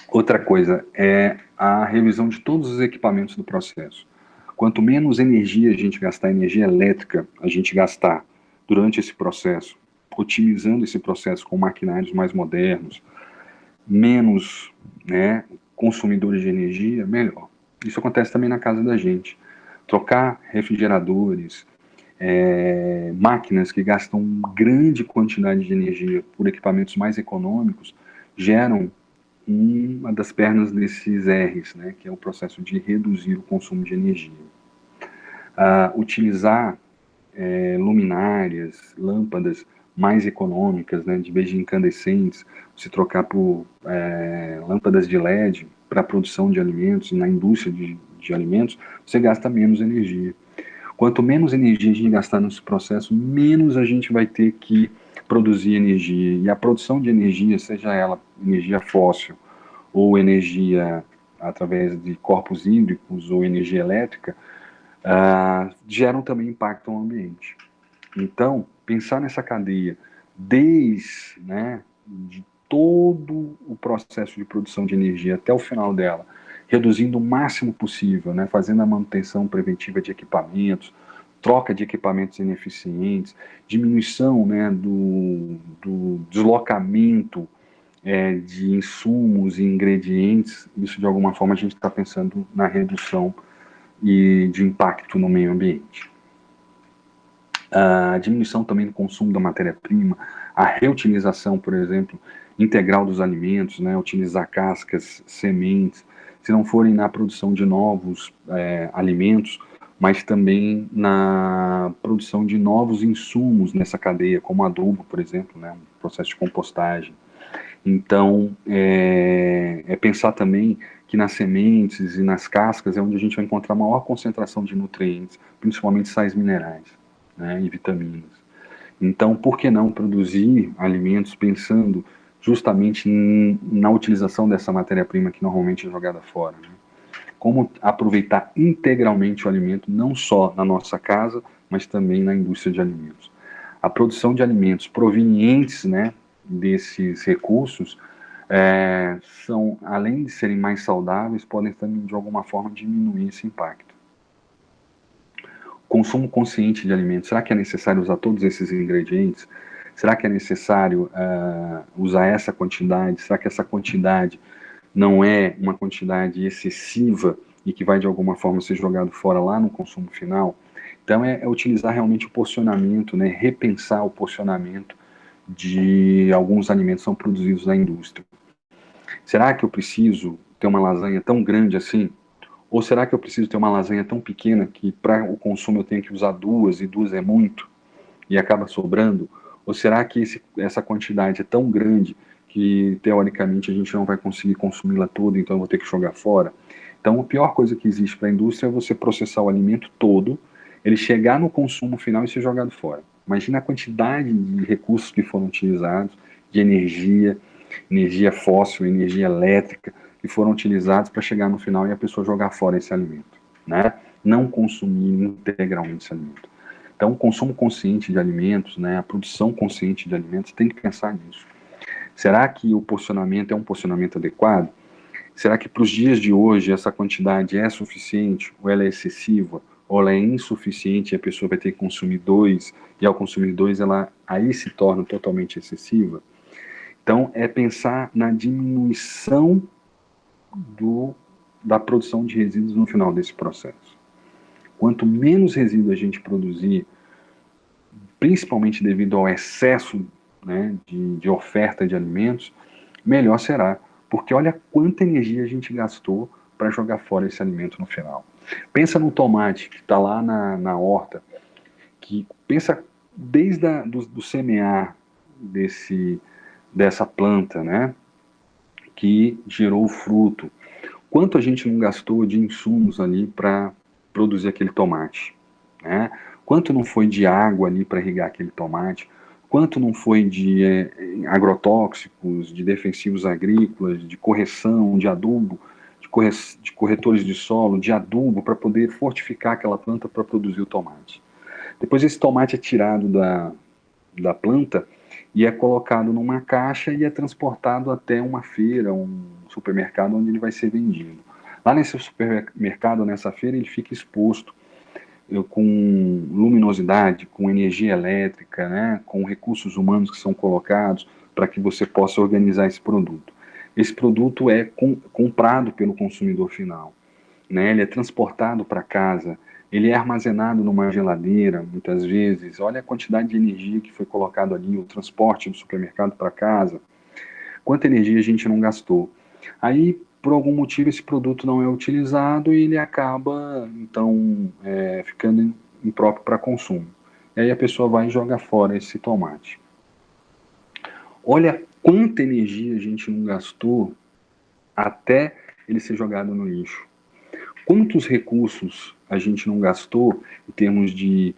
Outra coisa é a revisão de todos os equipamentos do processo. Quanto menos energia a gente gastar, energia elétrica a gente gastar durante esse processo, otimizando esse processo com maquinários mais modernos, menos, né, consumidores de energia, melhor. Isso acontece também na casa da gente. Trocar refrigeradores, máquinas que gastam grande quantidade de energia por equipamentos mais econômicos, geram uma das pernas desses R's, né, que é o processo de reduzir o consumo de energia. Utilizar luminárias, lâmpadas mais econômicas, né, de vez de incandescentes, se trocar por lâmpadas de LED para a produção de alimentos, na indústria de alimentos, você gasta menos energia. Quanto menos energia a gente gastar nesse processo, menos a gente vai ter que produzir energia. E a produção de energia, seja ela energia fóssil ou energia através de corpos hídricos ou energia elétrica, geram também impacto no ambiente. Então, pensar nessa cadeia desde, né, de todo o processo de produção de energia até o final dela, reduzindo o máximo possível, né, fazendo a manutenção preventiva de equipamentos, troca de equipamentos ineficientes, diminuição, né, do deslocamento de insumos e ingredientes. Isso, de alguma forma, a gente está pensando na redução e de impacto no meio ambiente. A diminuição também do consumo da matéria-prima, a reutilização, por exemplo, integral dos alimentos, né, utilizar cascas, sementes, se não forem na produção de novos alimentos, mas também na produção de novos insumos nessa cadeia, como adubo, por exemplo, né, um processo de compostagem. Então, pensar também que nas sementes e nas cascas é onde a gente vai encontrar maior concentração de nutrientes, principalmente sais minerais, né, e vitaminas. Então, por que não produzir alimentos pensando justamente na utilização dessa matéria-prima que normalmente é jogada fora, né? Como aproveitar integralmente o alimento, não só na nossa casa, mas também na indústria de alimentos. A produção de alimentos provenientes, né, desses recursos são, além de serem mais saudáveis, podem também, de alguma forma, diminuir esse impacto. Consumo consciente de alimentos. Será que é necessário usar todos esses ingredientes? Será que é necessário usar essa quantidade? Será que essa quantidade não é uma quantidade excessiva e que vai, de alguma forma, ser jogado fora lá no consumo final? Então, é utilizar realmente o porcionamento, né? Repensar o porcionamento de alguns alimentos que são produzidos na indústria. Será que eu preciso ter uma lasanha tão grande assim? Ou será que eu preciso ter uma lasanha tão pequena que para o consumo eu tenho que usar duas, e duas é muito, e acaba sobrando? Ou será que essa quantidade é tão grande que, teoricamente, a gente não vai conseguir consumi-la toda, então eu vou ter que jogar fora? Então, a pior coisa que existe para a indústria é você processar o alimento todo, ele chegar no consumo final e ser jogado fora. Imagina a quantidade de recursos que foram utilizados, de energia fóssil, energia elétrica, que foram utilizados para chegar no final e a pessoa jogar fora esse alimento, né? Não consumir integralmente esse alimento. Então, o consumo consciente de alimentos, né, a produção consciente de alimentos, tem que pensar nisso. Será que o porcionamento é um porcionamento adequado? Será que para os dias de hoje essa quantidade é suficiente, ou ela é excessiva, ou ela é insuficiente e a pessoa vai ter que consumir dois, e ao consumir dois ela aí se torna totalmente excessiva? Então, é pensar na diminuição da produção de resíduos no final desse processo. Quanto menos resíduo a gente produzir, principalmente devido ao excesso, né, de oferta de alimentos, melhor será. Porque olha quanta energia a gente gastou para jogar fora esse alimento no final. Pensa no tomate que está lá na horta, que pensa desde do semear dessa planta, né, que gerou o fruto. Quanto a gente não gastou de insumos ali para produzir aquele tomate, né? Quanto não foi de água ali para irrigar aquele tomate, quanto não foi de agrotóxicos, de defensivos agrícolas, de correção, de adubo, de corretores de solo, de adubo para poder fortificar aquela planta para produzir o tomate. Depois esse tomate é tirado da planta e é colocado numa caixa e é transportado até uma feira, um supermercado onde ele vai ser vendido. Lá nesse supermercado, nessa feira, ele fica exposto com luminosidade, com energia elétrica, né, com recursos humanos que são colocados para que você possa organizar esse produto. Esse produto é comprado pelo consumidor final, né, ele é transportado para casa, ele é armazenado numa geladeira, muitas vezes. Olha a quantidade de energia que foi colocado ali, o transporte do supermercado para casa. Quanta energia a gente não gastou. Aí, por algum motivo, esse produto não é utilizado e ele acaba, então, ficando impróprio para consumo. E aí a pessoa vai e joga fora esse tomate. Olha quanta energia a gente não gastou até ele ser jogado no lixo. Quantos recursos a gente não gastou em termos de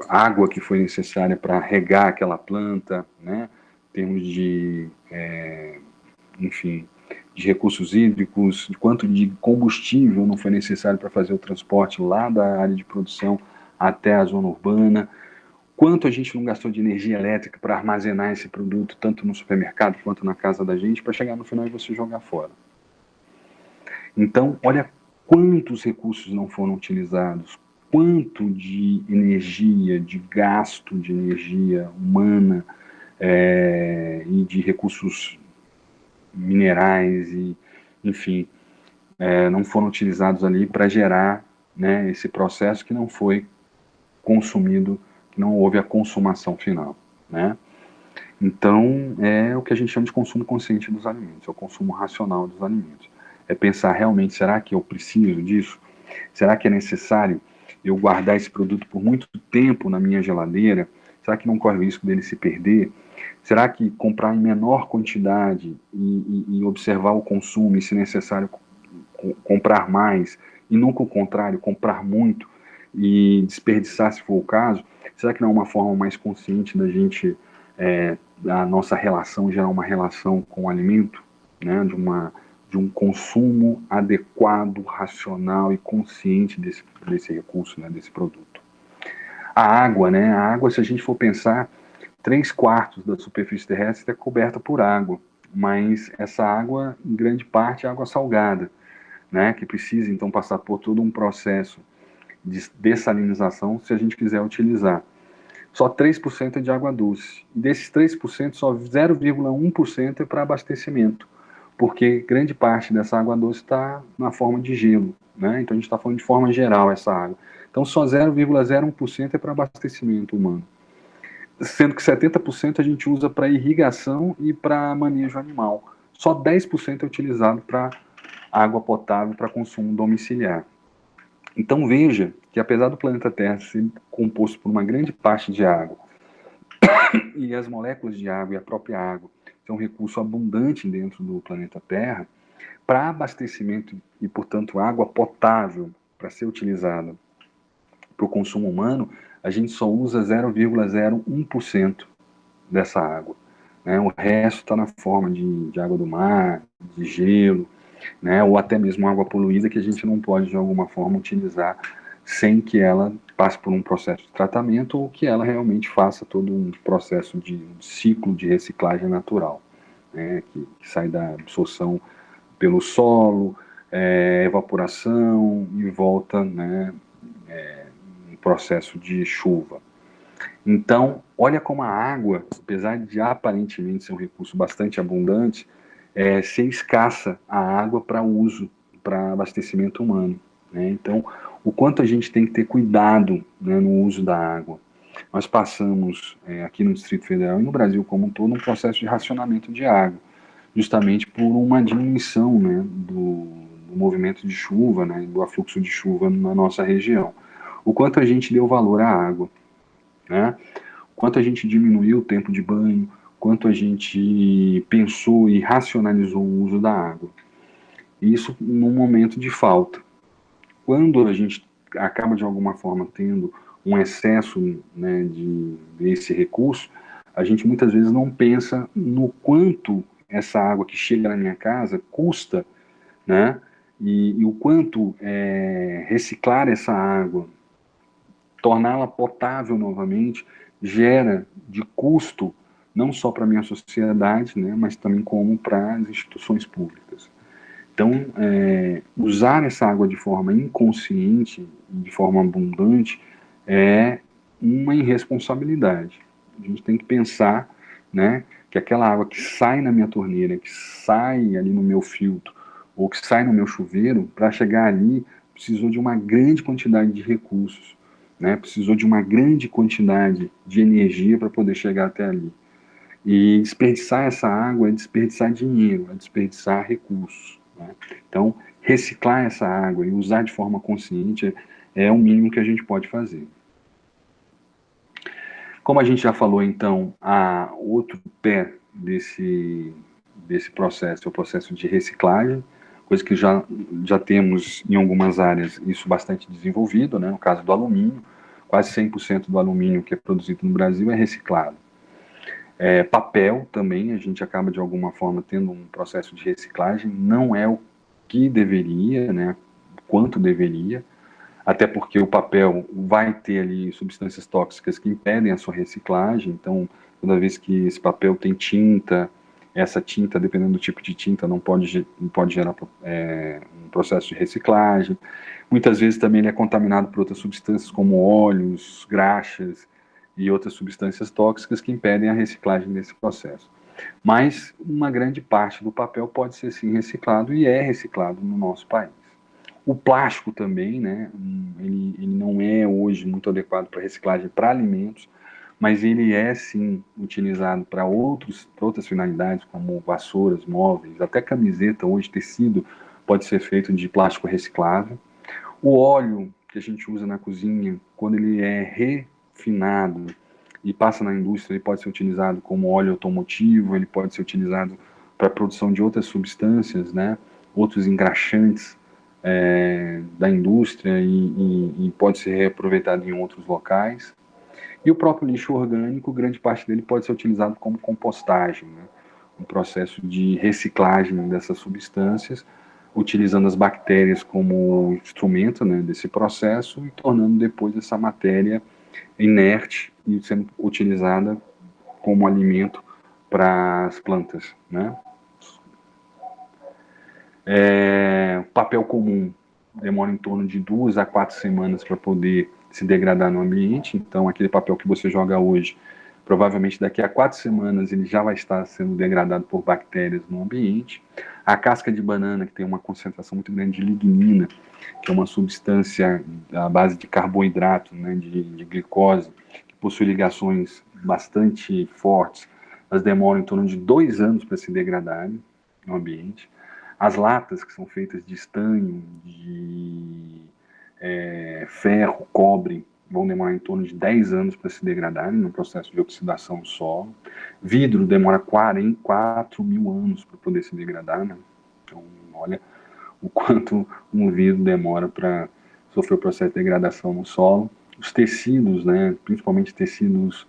água que foi necessária para regar aquela planta, né? Em termos de, enfim, de recursos hídricos, de quanto de combustível não foi necessário para fazer o transporte lá da área de produção até a zona urbana, quanto a gente não gastou de energia elétrica para armazenar esse produto, tanto no supermercado quanto na casa da gente, para chegar no final e você jogar fora. Então, olha quantos recursos não foram utilizados, quanto de energia, de gasto de energia humana e de recursos minerais e, enfim, não foram utilizados ali para gerar, né, esse processo que não foi consumido, que não houve a consumação final, né? Então, é o que a gente chama de consumo consciente dos alimentos, é o consumo racional dos alimentos. É pensar realmente, será que eu preciso disso? Será que é necessário eu guardar esse produto por muito tempo na minha geladeira? Será que não corre o risco dele se perder? Será que comprar em menor quantidade e observar o consumo e, se necessário, comprar mais, e nunca o contrário, comprar muito e desperdiçar se for o caso, será que não é uma forma mais consciente da gente, da nossa relação, gerar uma relação com o alimento, né, de um consumo adequado, racional e consciente desse recurso, né, desse produto? A água, né? A água, se a gente for pensar, 3/4 da superfície terrestre é coberta por água, mas essa água, em grande parte, é água salgada, né? Que precisa, então, passar por todo um processo de dessalinização se a gente quiser utilizar. Só 3% é de água doce. E desses 3%, só 0,1% é para abastecimento, porque grande parte dessa água doce está na forma de gelo, né? Então a gente está falando de forma geral essa água. Então só 0,01% é para abastecimento humano, sendo que 70% a gente usa para irrigação e para manejo animal. Só 10% é utilizado para água potável para consumo domiciliar. Então veja que apesar do planeta Terra ser composto por uma grande parte de água, e as moléculas de água e a própria água são um recurso abundante dentro do planeta Terra, para abastecimento e, portanto, água potável para ser utilizada para o consumo humano, a gente só usa 0,01% dessa água. Né? O resto está na forma de água do mar, de gelo, né? Ou até mesmo água poluída que a gente não pode, de alguma forma, utilizar sem que ela passe por um processo de tratamento ou que ela realmente faça todo um processo de ciclo de reciclagem natural, né? Que sai da absorção pelo solo, evaporação e volta, né, um processo de chuva. Então, olha como a água, apesar de aparentemente ser um recurso bastante abundante, ser escassa a água para uso, para abastecimento humano. Né? Então, o quanto a gente tem que ter cuidado, né, no uso da água. Nós passamos, aqui no Distrito Federal e no Brasil como um todo, um processo de racionamento de água, justamente por uma diminuição, né, do movimento de chuva, né, do afluxo de chuva na nossa região. O quanto a gente deu valor à água, né? Quanto a gente diminuiu o tempo de banho, quanto a gente pensou e racionalizou o uso da água. Isso num momento de falta. Quando a gente acaba de alguma forma tendo um excesso, né, desse recurso, a gente muitas vezes não pensa no quanto essa água que chega na minha casa custa, né? E o quanto reciclar essa água, torná-la potável novamente, gera de custo não só para a minha sociedade, né, mas também como para as instituições públicas. Então, usar essa água de forma inconsciente, de forma abundante, é uma irresponsabilidade. A gente tem que pensar, né, que aquela água que sai na minha torneira, que sai ali no meu filtro, ou que sai no meu chuveiro, para chegar ali, precisou de uma grande quantidade de recursos, né, precisou de uma grande quantidade de energia para poder chegar até ali. E desperdiçar essa água é desperdiçar dinheiro, é desperdiçar recursos. Né? Então, reciclar essa água e usar de forma consciente é o mínimo que a gente pode fazer. Como a gente já falou, então, a outro pé desse processo é o processo de reciclagem, coisa que já temos em algumas áreas isso bastante desenvolvido, né? No caso do alumínio, quase 100% do alumínio que é produzido no Brasil é reciclado. Papel também, a gente acaba de alguma forma tendo um processo de reciclagem, não é o que deveria, né, quanto deveria, até porque o papel vai ter ali substâncias tóxicas que impedem a sua reciclagem, então toda vez que esse papel tem tinta, essa tinta, dependendo do tipo de tinta, não pode gerar um processo de reciclagem. Muitas vezes também ele é contaminado por outras substâncias como óleos, graxas, e outras substâncias tóxicas que impedem a reciclagem desse processo. Mas uma grande parte do papel pode ser sim reciclado e é reciclado no nosso país. O plástico também, né, ele não é hoje muito adequado para reciclagem para alimentos, mas ele é sim utilizado para outras finalidades, como vassouras, móveis, até camiseta, hoje tecido pode ser feito de plástico reciclável. O óleo que a gente usa na cozinha, quando ele é refinado e passa na indústria, ele pode ser utilizado como óleo automotivo, ele pode ser utilizado para a produção de outras substâncias, né? Outros engraxantes da indústria e pode ser reaproveitado em outros locais. E o próprio lixo orgânico, grande parte dele pode ser utilizado como compostagem, né? Um processo de reciclagem dessas substâncias, utilizando as bactérias como instrumento, né, desse processo e tornando depois essa matéria inerte e sendo utilizada como alimento para as plantas, né? Papel comum demora em torno de 2 a 4 semanas para poder se degradar no ambiente, então aquele papel que você joga hoje, provavelmente daqui a 4 semanas ele já vai estar sendo degradado por bactérias no ambiente. A casca de banana, que tem uma concentração muito grande de lignina, que é uma substância à base de carboidrato, né, de glicose, que possui ligações bastante fortes, elas demoram em torno de 2 anos para se degradarem no ambiente. As latas, que são feitas de estanho, de ferro, cobre, vão demorar em torno de 10 anos para se degradarem no processo de oxidação do solo. Vidro demora 4 mil anos para poder se degradar, né? Então, olha o quanto um vidro demora para sofrer o processo de degradação no solo. Os tecidos, né, principalmente tecidos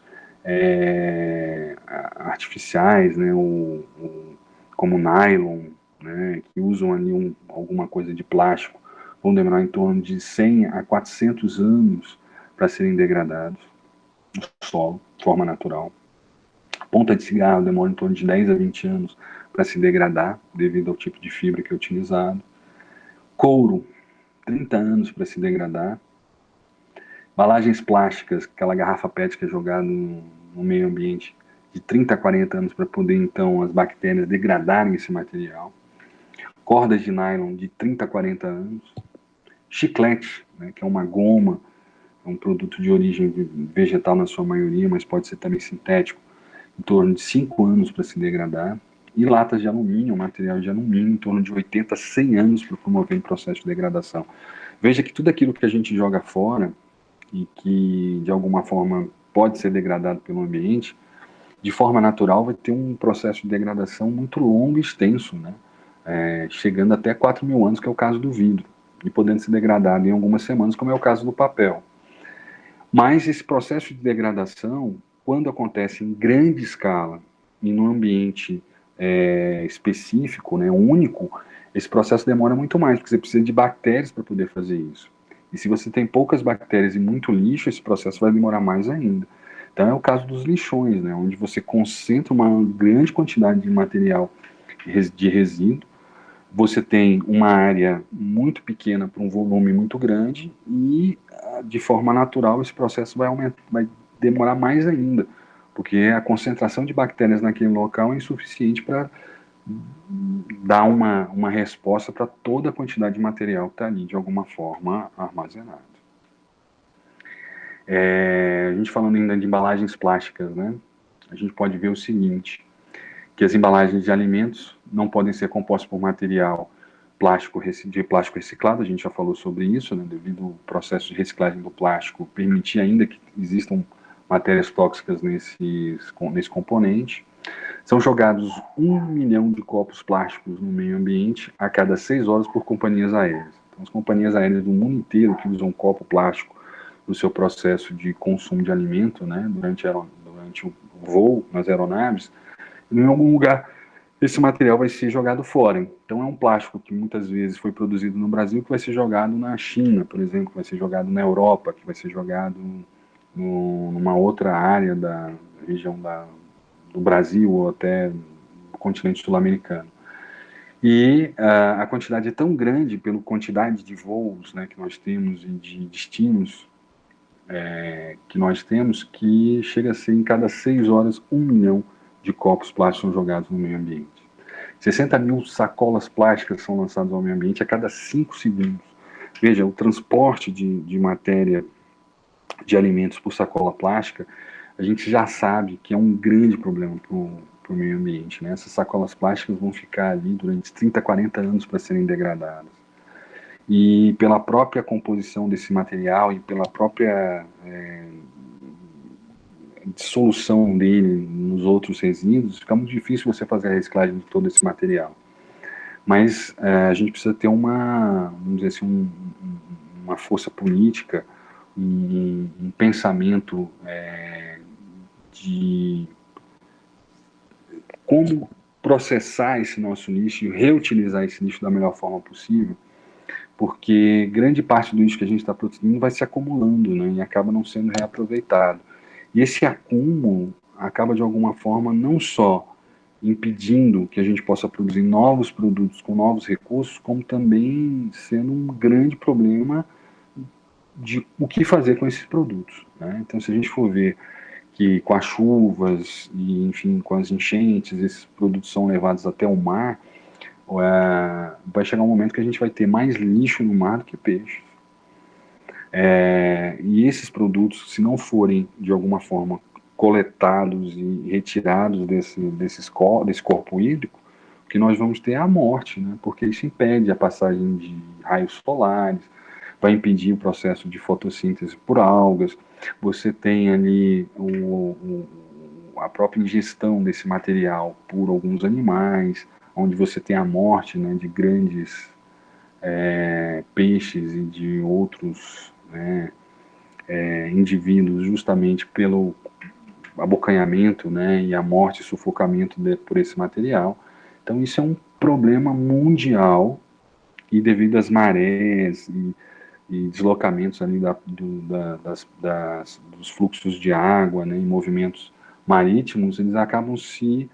artificiais, né, como nylon, né, que usam ali alguma coisa de plástico, vão demorar em torno de 100 a 400 anos para serem degradados no solo, de forma natural. A ponta de cigarro demora em torno de 10 a 20 anos para se degradar, devido ao tipo de fibra que é utilizado. Couro, 30 anos para se degradar. Embalagens plásticas, aquela garrafa PET que é jogada no meio ambiente, de 30 a 40 anos para poder, então, as bactérias degradarem esse material. Cordas de nylon, de 30 a 40 anos. Chiclete, né, que é uma goma, é um produto de origem vegetal na sua maioria, mas pode ser também sintético, em torno de 5 anos para se degradar. E latas de alumínio, material de alumínio, em torno de 80 a 100 anos para promover o processo de degradação. Veja que tudo aquilo que a gente joga fora e que, de alguma forma, pode ser degradado pelo ambiente, de forma natural vai ter um processo de degradação muito longo e extenso, né? Chegando até 4 mil anos, que é o caso do vidro, e podendo ser degradado em algumas semanas, como é o caso do papel. Mas esse processo de degradação, quando acontece em grande escala e num ambiente específico, né, único, esse processo demora muito mais, porque você precisa de bactérias para poder fazer isso. E se você tem poucas bactérias e muito lixo, esse processo vai demorar mais ainda. Então é o caso dos lixões, né, onde você concentra uma grande quantidade de material de resíduo, você tem uma área muito pequena para um volume muito grande e, de forma natural, esse processo vai demorar mais ainda, porque a concentração de bactérias naquele local é insuficiente para dar uma resposta para toda a quantidade de material que está ali, de alguma forma, armazenado. A gente falando ainda de embalagens plásticas, né? A gente pode ver o seguinte, que as embalagens de alimentos não podem ser compostas por material de plástico reciclado, a gente já falou sobre isso, né, devido ao processo de reciclagem do plástico permitir ainda que existam matérias tóxicas nesse componente. São jogados 1 milhão de copos plásticos no meio ambiente a cada 6 horas por companhias aéreas. Então, as companhias aéreas do mundo inteiro que usam copo plástico no seu processo de consumo de alimento, né, durante o voo nas aeronaves, em algum lugar esse material vai ser jogado fora. Então é um plástico que muitas vezes foi produzido no Brasil que vai ser jogado na China, por exemplo, que vai ser jogado na Europa, que vai ser jogado numa outra área da região do Brasil ou até do continente sul-americano. E a quantidade é tão grande pela quantidade de voos, né, que nós temos e de destinos que nós temos, que chega a ser em cada 6 horas 1 milhão de copos plásticos jogados no meio ambiente. 60 mil sacolas plásticas são lançadas ao meio ambiente a cada 5 segundos. Veja, o transporte de matéria de alimentos por sacola plástica, a gente já sabe que é um grande problema para o meio ambiente, né? Essas sacolas plásticas vão ficar ali durante 30, 40 anos para serem degradadas. E pela própria composição desse material e pela própria dissolução dele nos outros resíduos, fica muito difícil você fazer a reciclagem de todo esse material. Mas a gente precisa ter vamos dizer assim, uma força política, um pensamento de como processar esse nosso lixo e reutilizar esse lixo da melhor forma possível, porque grande parte do lixo que a gente está produzindo vai se acumulando, né, e acaba não sendo reaproveitado. E esse acúmulo acaba, de alguma forma, não só impedindo que a gente possa produzir novos produtos com novos recursos, como também sendo um grande problema de o que fazer com esses produtos, né? Então, se a gente for ver que com as chuvas e, enfim, com as enchentes, esses produtos são levados até o mar, vai chegar um momento que a gente vai ter mais lixo no mar do que peixe. E esses produtos, se não forem, de alguma forma, coletados e retirados desse corpo hídrico, o que nós vamos ter é a morte, né? Porque isso impede a passagem de raios solares, vai impedir o processo de fotossíntese por algas, você tem ali a própria ingestão desse material por alguns animais, onde você tem a morte, né, de grandes peixes e de outros, né, indivíduos, justamente pelo abocanhamento, né, e a morte e sufocamento por esse material. Então isso é um problema mundial, e devido às marés e deslocamentos ali dos fluxos de água, né, e movimentos marítimos, eles acabam se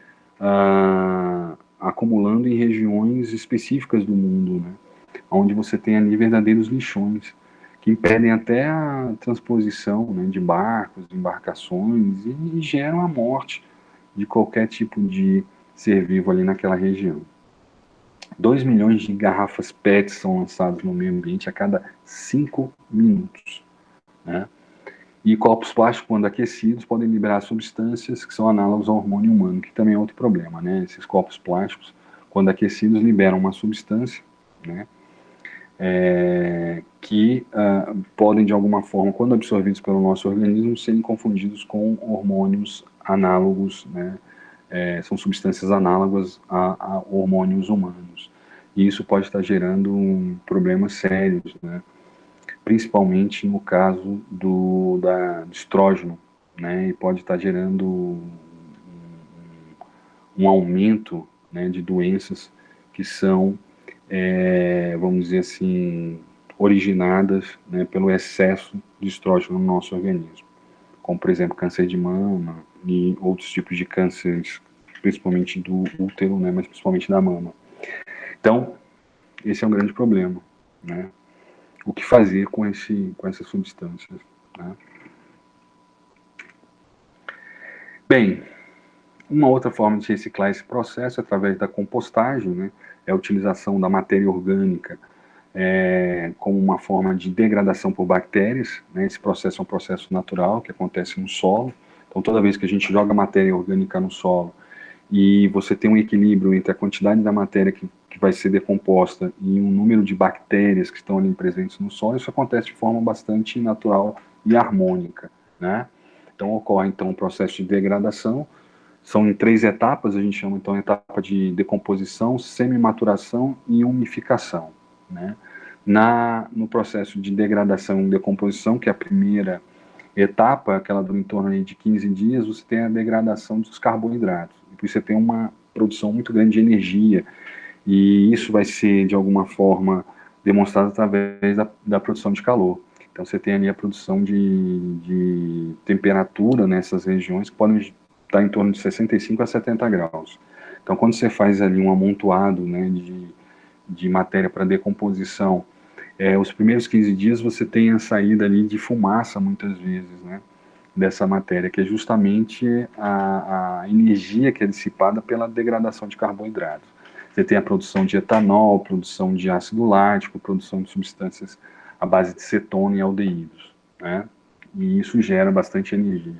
acumulando em regiões específicas do mundo, né, onde você tem ali verdadeiros lixões que impedem até a transposição, né, de barcos, de embarcações, e geram a morte de qualquer tipo de ser vivo ali naquela região. 2 milhões de garrafas PET são lançadas no meio ambiente a cada 5 minutos, né? E copos plásticos, quando aquecidos, podem liberar substâncias que são análogas ao hormônio humano, que também é outro problema, né? Esses copos plásticos, quando aquecidos, liberam uma substância, né, que podem, de alguma forma, quando absorvidos pelo nosso organismo, serem confundidos com hormônios análogos, né? São substâncias análogas a hormônios humanos. E isso pode estar gerando problemas sérios, né? Principalmente no caso do estrógeno, né? E pode estar gerando um aumento, né, de doenças que são, vamos dizer assim, originadas, né, pelo excesso de estrógeno no nosso organismo, como, por exemplo, câncer de mama e outros tipos de cânceres, principalmente do útero, né, mas principalmente da mama. Então, esse é um grande problema, né? O que fazer com essas substâncias, né? Bem, uma outra forma de reciclar esse processo é através da compostagem, né? É a utilização da matéria orgânica como uma forma de degradação por bactérias, né? Esse processo é um processo natural que acontece no solo. Então, toda vez que a gente joga matéria orgânica no solo e você tem um equilíbrio entre a quantidade da matéria que vai ser decomposta e um número de bactérias que estão ali presentes no solo, isso acontece de forma bastante natural e harmônica, né? Então, ocorre então um processo de degradação. São em 3 etapas, a gente chama então a etapa de decomposição, semi-maturação e umificação, né? No processo de degradação e decomposição, que é a primeira etapa, aquela dura em torno de 15 dias, você tem a degradação dos carboidratos. E por isso você tem uma produção muito grande de energia, e isso vai ser, de alguma forma, demonstrado através da produção de calor. Então você tem ali a produção de temperatura nessas regiões que podem estar em torno de 65 a 70 graus. Então quando você faz ali um amontoado, né, de matéria para decomposição, os primeiros 15 dias você tem a saída ali de fumaça, muitas vezes, né, dessa matéria, que é justamente a energia que é dissipada pela degradação de carboidratos. Você tem a produção de etanol, produção de ácido lático, produção de substâncias à base de cetona e aldeídos, né? E isso gera bastante energia.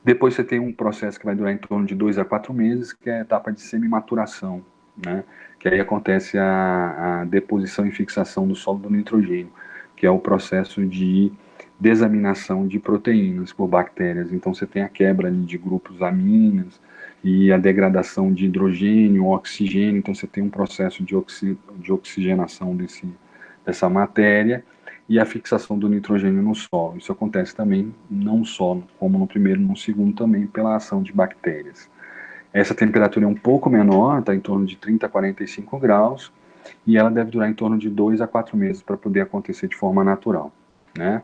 Depois você tem um processo que vai durar em torno de 2 a 4 meses, que é a etapa de semi-maturação, né? Que aí acontece a deposição e fixação do solo do nitrogênio, que é o processo de desaminação de proteínas por bactérias. Então você tem a quebra de grupos aminas e a degradação de hidrogênio, oxigênio. Então você tem um processo de oxigenação dessa matéria e a fixação do nitrogênio no solo. Isso acontece também não só como no primeiro, no segundo também pela ação de bactérias. Essa temperatura é um pouco menor, está em torno de 30 a 45 graus, e ela deve durar em torno de 2 a 4 meses para poder acontecer de forma natural, né?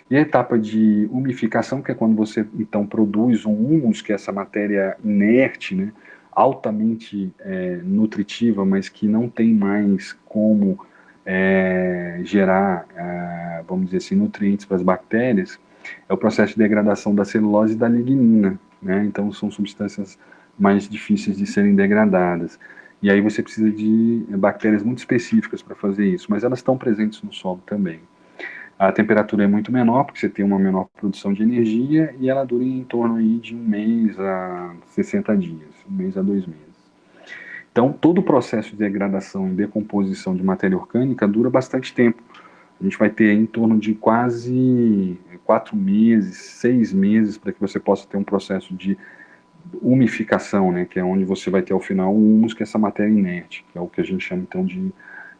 E a etapa de umificação, que é quando você, então, produz um humus, que é essa matéria inerte, né, altamente nutritiva, mas que não tem mais como gerar, vamos dizer assim, nutrientes para as bactérias, é o processo de degradação da celulose e da lignina, né? Então, são substâncias mais difíceis de serem degradadas. E aí você precisa de bactérias muito específicas para fazer isso, mas elas estão presentes no solo também. A temperatura é muito menor, porque você tem uma menor produção de energia, e ela dura em torno aí de 1 mês a 60 dias, 1 mês a 2 meses. Então, todo o processo de degradação e decomposição de matéria orgânica dura bastante tempo. A gente vai ter em torno de quase 4 meses, 6 meses, para que você possa ter um processo de umificação, né, que é onde você vai ter ao final o humus, que é essa matéria inerte, que é o que a gente chama então de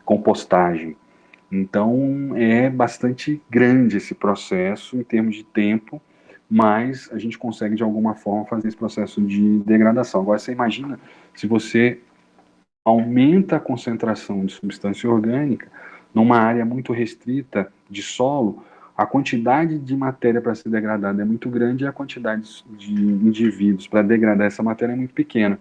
compostagem. Então, é bastante grande esse processo em termos de tempo, mas a gente consegue, de alguma forma, fazer esse processo de degradação. Agora, você imagina se você aumenta a concentração de substância orgânica numa área muito restrita de solo, a quantidade de matéria para ser degradada é muito grande e a quantidade de indivíduos para degradar essa matéria é muito pequena.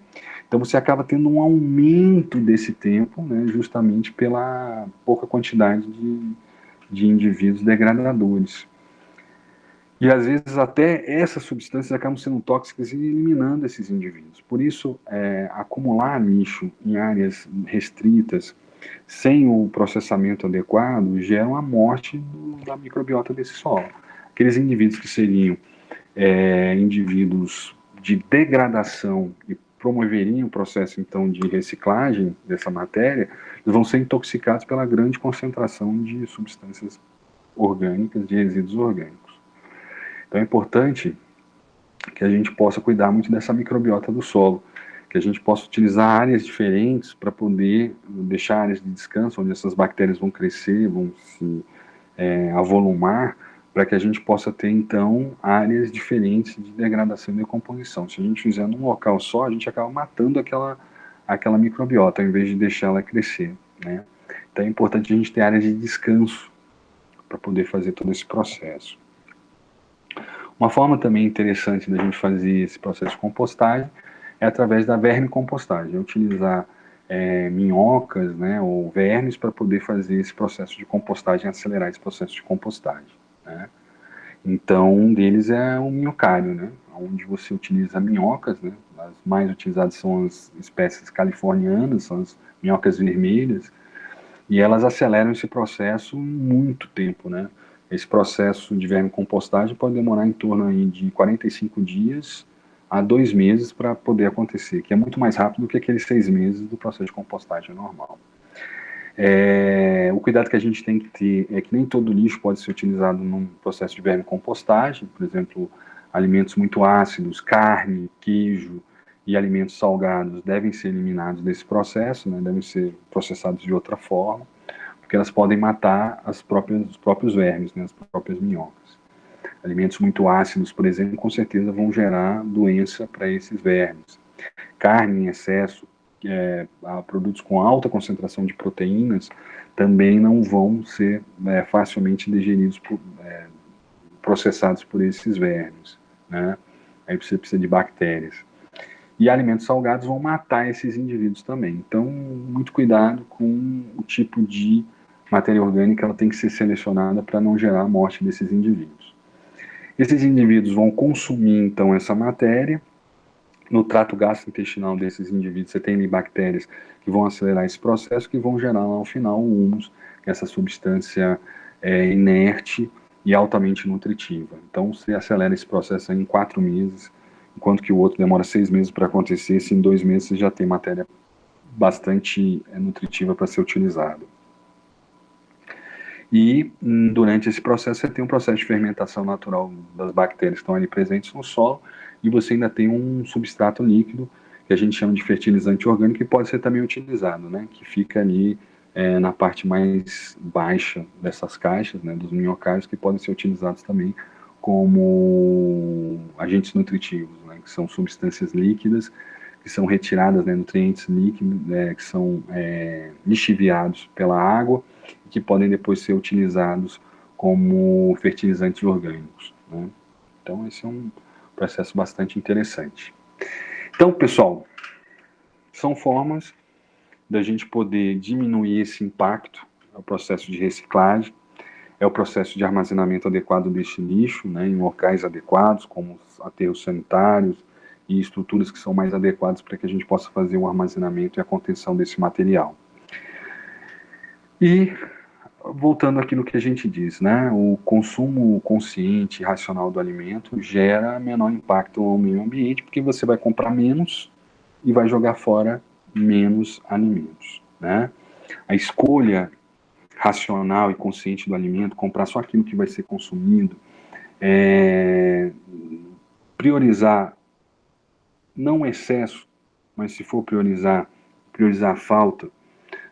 Então você acaba tendo um aumento desse tempo, né, justamente pela pouca quantidade de indivíduos degradadores. E às vezes até essas substâncias acabam sendo tóxicas e eliminando esses indivíduos. Por isso, acumular lixo em áreas restritas, sem o processamento adequado, gera a morte da microbiota desse solo. Aqueles indivíduos que seriam indivíduos de degradação e promoveriam o processo então de reciclagem dessa matéria, eles vão ser intoxicados pela grande concentração de substâncias orgânicas, de resíduos orgânicos. Então é importante que a gente possa cuidar muito dessa microbiota do solo, que a gente possa utilizar áreas diferentes para poder deixar áreas de descanso, onde essas bactérias vão crescer, vão se avolumar, para que a gente possa ter, então, áreas diferentes de degradação e decomposição. Se a gente fizer num local só, a gente acaba matando aquela microbiota, ao invés de deixar ela crescer, né? Então é importante a gente ter áreas de descanso para poder fazer todo esse processo. Uma forma também interessante da gente fazer esse processo de compostagem é através da vermicompostagem, é utilizar minhocas, né, ou vermes para poder fazer esse processo de compostagem, acelerar esse processo de compostagem, né? Então, um deles é o minhocário, né, onde você utiliza minhocas, né, as mais utilizadas são as espécies californianas, são as minhocas vermelhas, e elas aceleram esse processo em muito tempo, né? Esse processo de vermicompostagem pode demorar em torno aí de 45 dias a 2 meses para poder acontecer, que é muito mais rápido do que aqueles 6 meses do processo de compostagem normal. O cuidado que a gente tem que ter é que nem todo lixo pode ser utilizado num processo de vermicompostagem, por exemplo, alimentos muito ácidos, carne, queijo e alimentos salgados devem ser eliminados desse processo, né, devem ser processados de outra forma, porque elas podem matar os próprios vermes, né, as próprias minhocas. Alimentos muito ácidos, por exemplo, com certeza vão gerar doença para esses vermes. Carne em excesso, produtos com alta concentração de proteínas, também não vão ser facilmente digeridos, processados por esses vermes, né? Aí você precisa de bactérias. E alimentos salgados vão matar esses indivíduos também. Então, muito cuidado com o tipo de matéria orgânica, ela tem que ser selecionada para não gerar a morte desses indivíduos. Esses indivíduos vão consumir, então, essa matéria. No trato gastrointestinal desses indivíduos, você tem bactérias que vão acelerar esse processo, que vão gerar lá ao final o humus, que é essa substância inerte e altamente nutritiva. Então, você acelera esse processo em 4 meses, enquanto que o outro demora 6 meses para acontecer. Se em 2 meses você já tem matéria bastante nutritiva para ser utilizada. E durante esse processo você tem um processo de fermentação natural das bactérias que estão ali presentes no solo, e você ainda tem um substrato líquido que a gente chama de fertilizante orgânico, que pode ser também utilizado, né, que fica ali na parte mais baixa dessas caixas, né, dos minhocários, que podem ser utilizados também como agentes nutritivos, né, que são substâncias líquidas que são retiradas, né, nutrientes líquidos, que são lixiviados pela água, e que podem depois ser utilizados como fertilizantes orgânicos, né? Então, esse é um processo bastante interessante. Então, pessoal, são formas da gente poder diminuir esse impacto, é o processo de reciclagem, é o processo de armazenamento adequado desse lixo, né, em locais adequados, como aterros sanitários e estruturas que são mais adequadas para que a gente possa fazer o armazenamento e a contenção desse material. E, voltando àquilo que a gente diz, né, o consumo consciente e racional do alimento gera menor impacto ao meio ambiente, porque você vai comprar menos e vai jogar fora menos alimentos, né? A escolha racional e consciente do alimento, comprar só aquilo que vai ser consumido, priorizar não o excesso, mas se for priorizar a falta,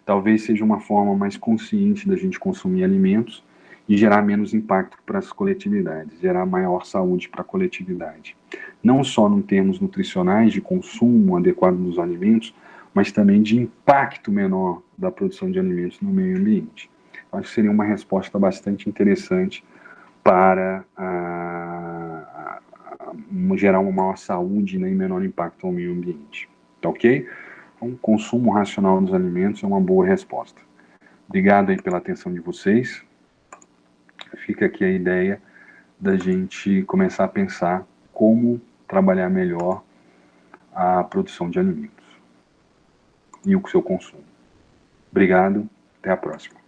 talvez seja uma forma mais consciente da gente consumir alimentos e gerar menos impacto para as coletividades, gerar maior saúde para a coletividade. Não só em termos nutricionais, de consumo adequado dos alimentos, mas também de impacto menor da produção de alimentos no meio ambiente. Acho que seria uma resposta bastante interessante para gerar uma maior saúde, né, e menor impacto ao meio ambiente. Tá ok? Então, consumo racional dos alimentos é uma boa resposta. Obrigado aí pela atenção de vocês. Fica aqui a ideia da gente começar a pensar como trabalhar melhor a produção de alimentos e o seu consumo. Obrigado, até a próxima.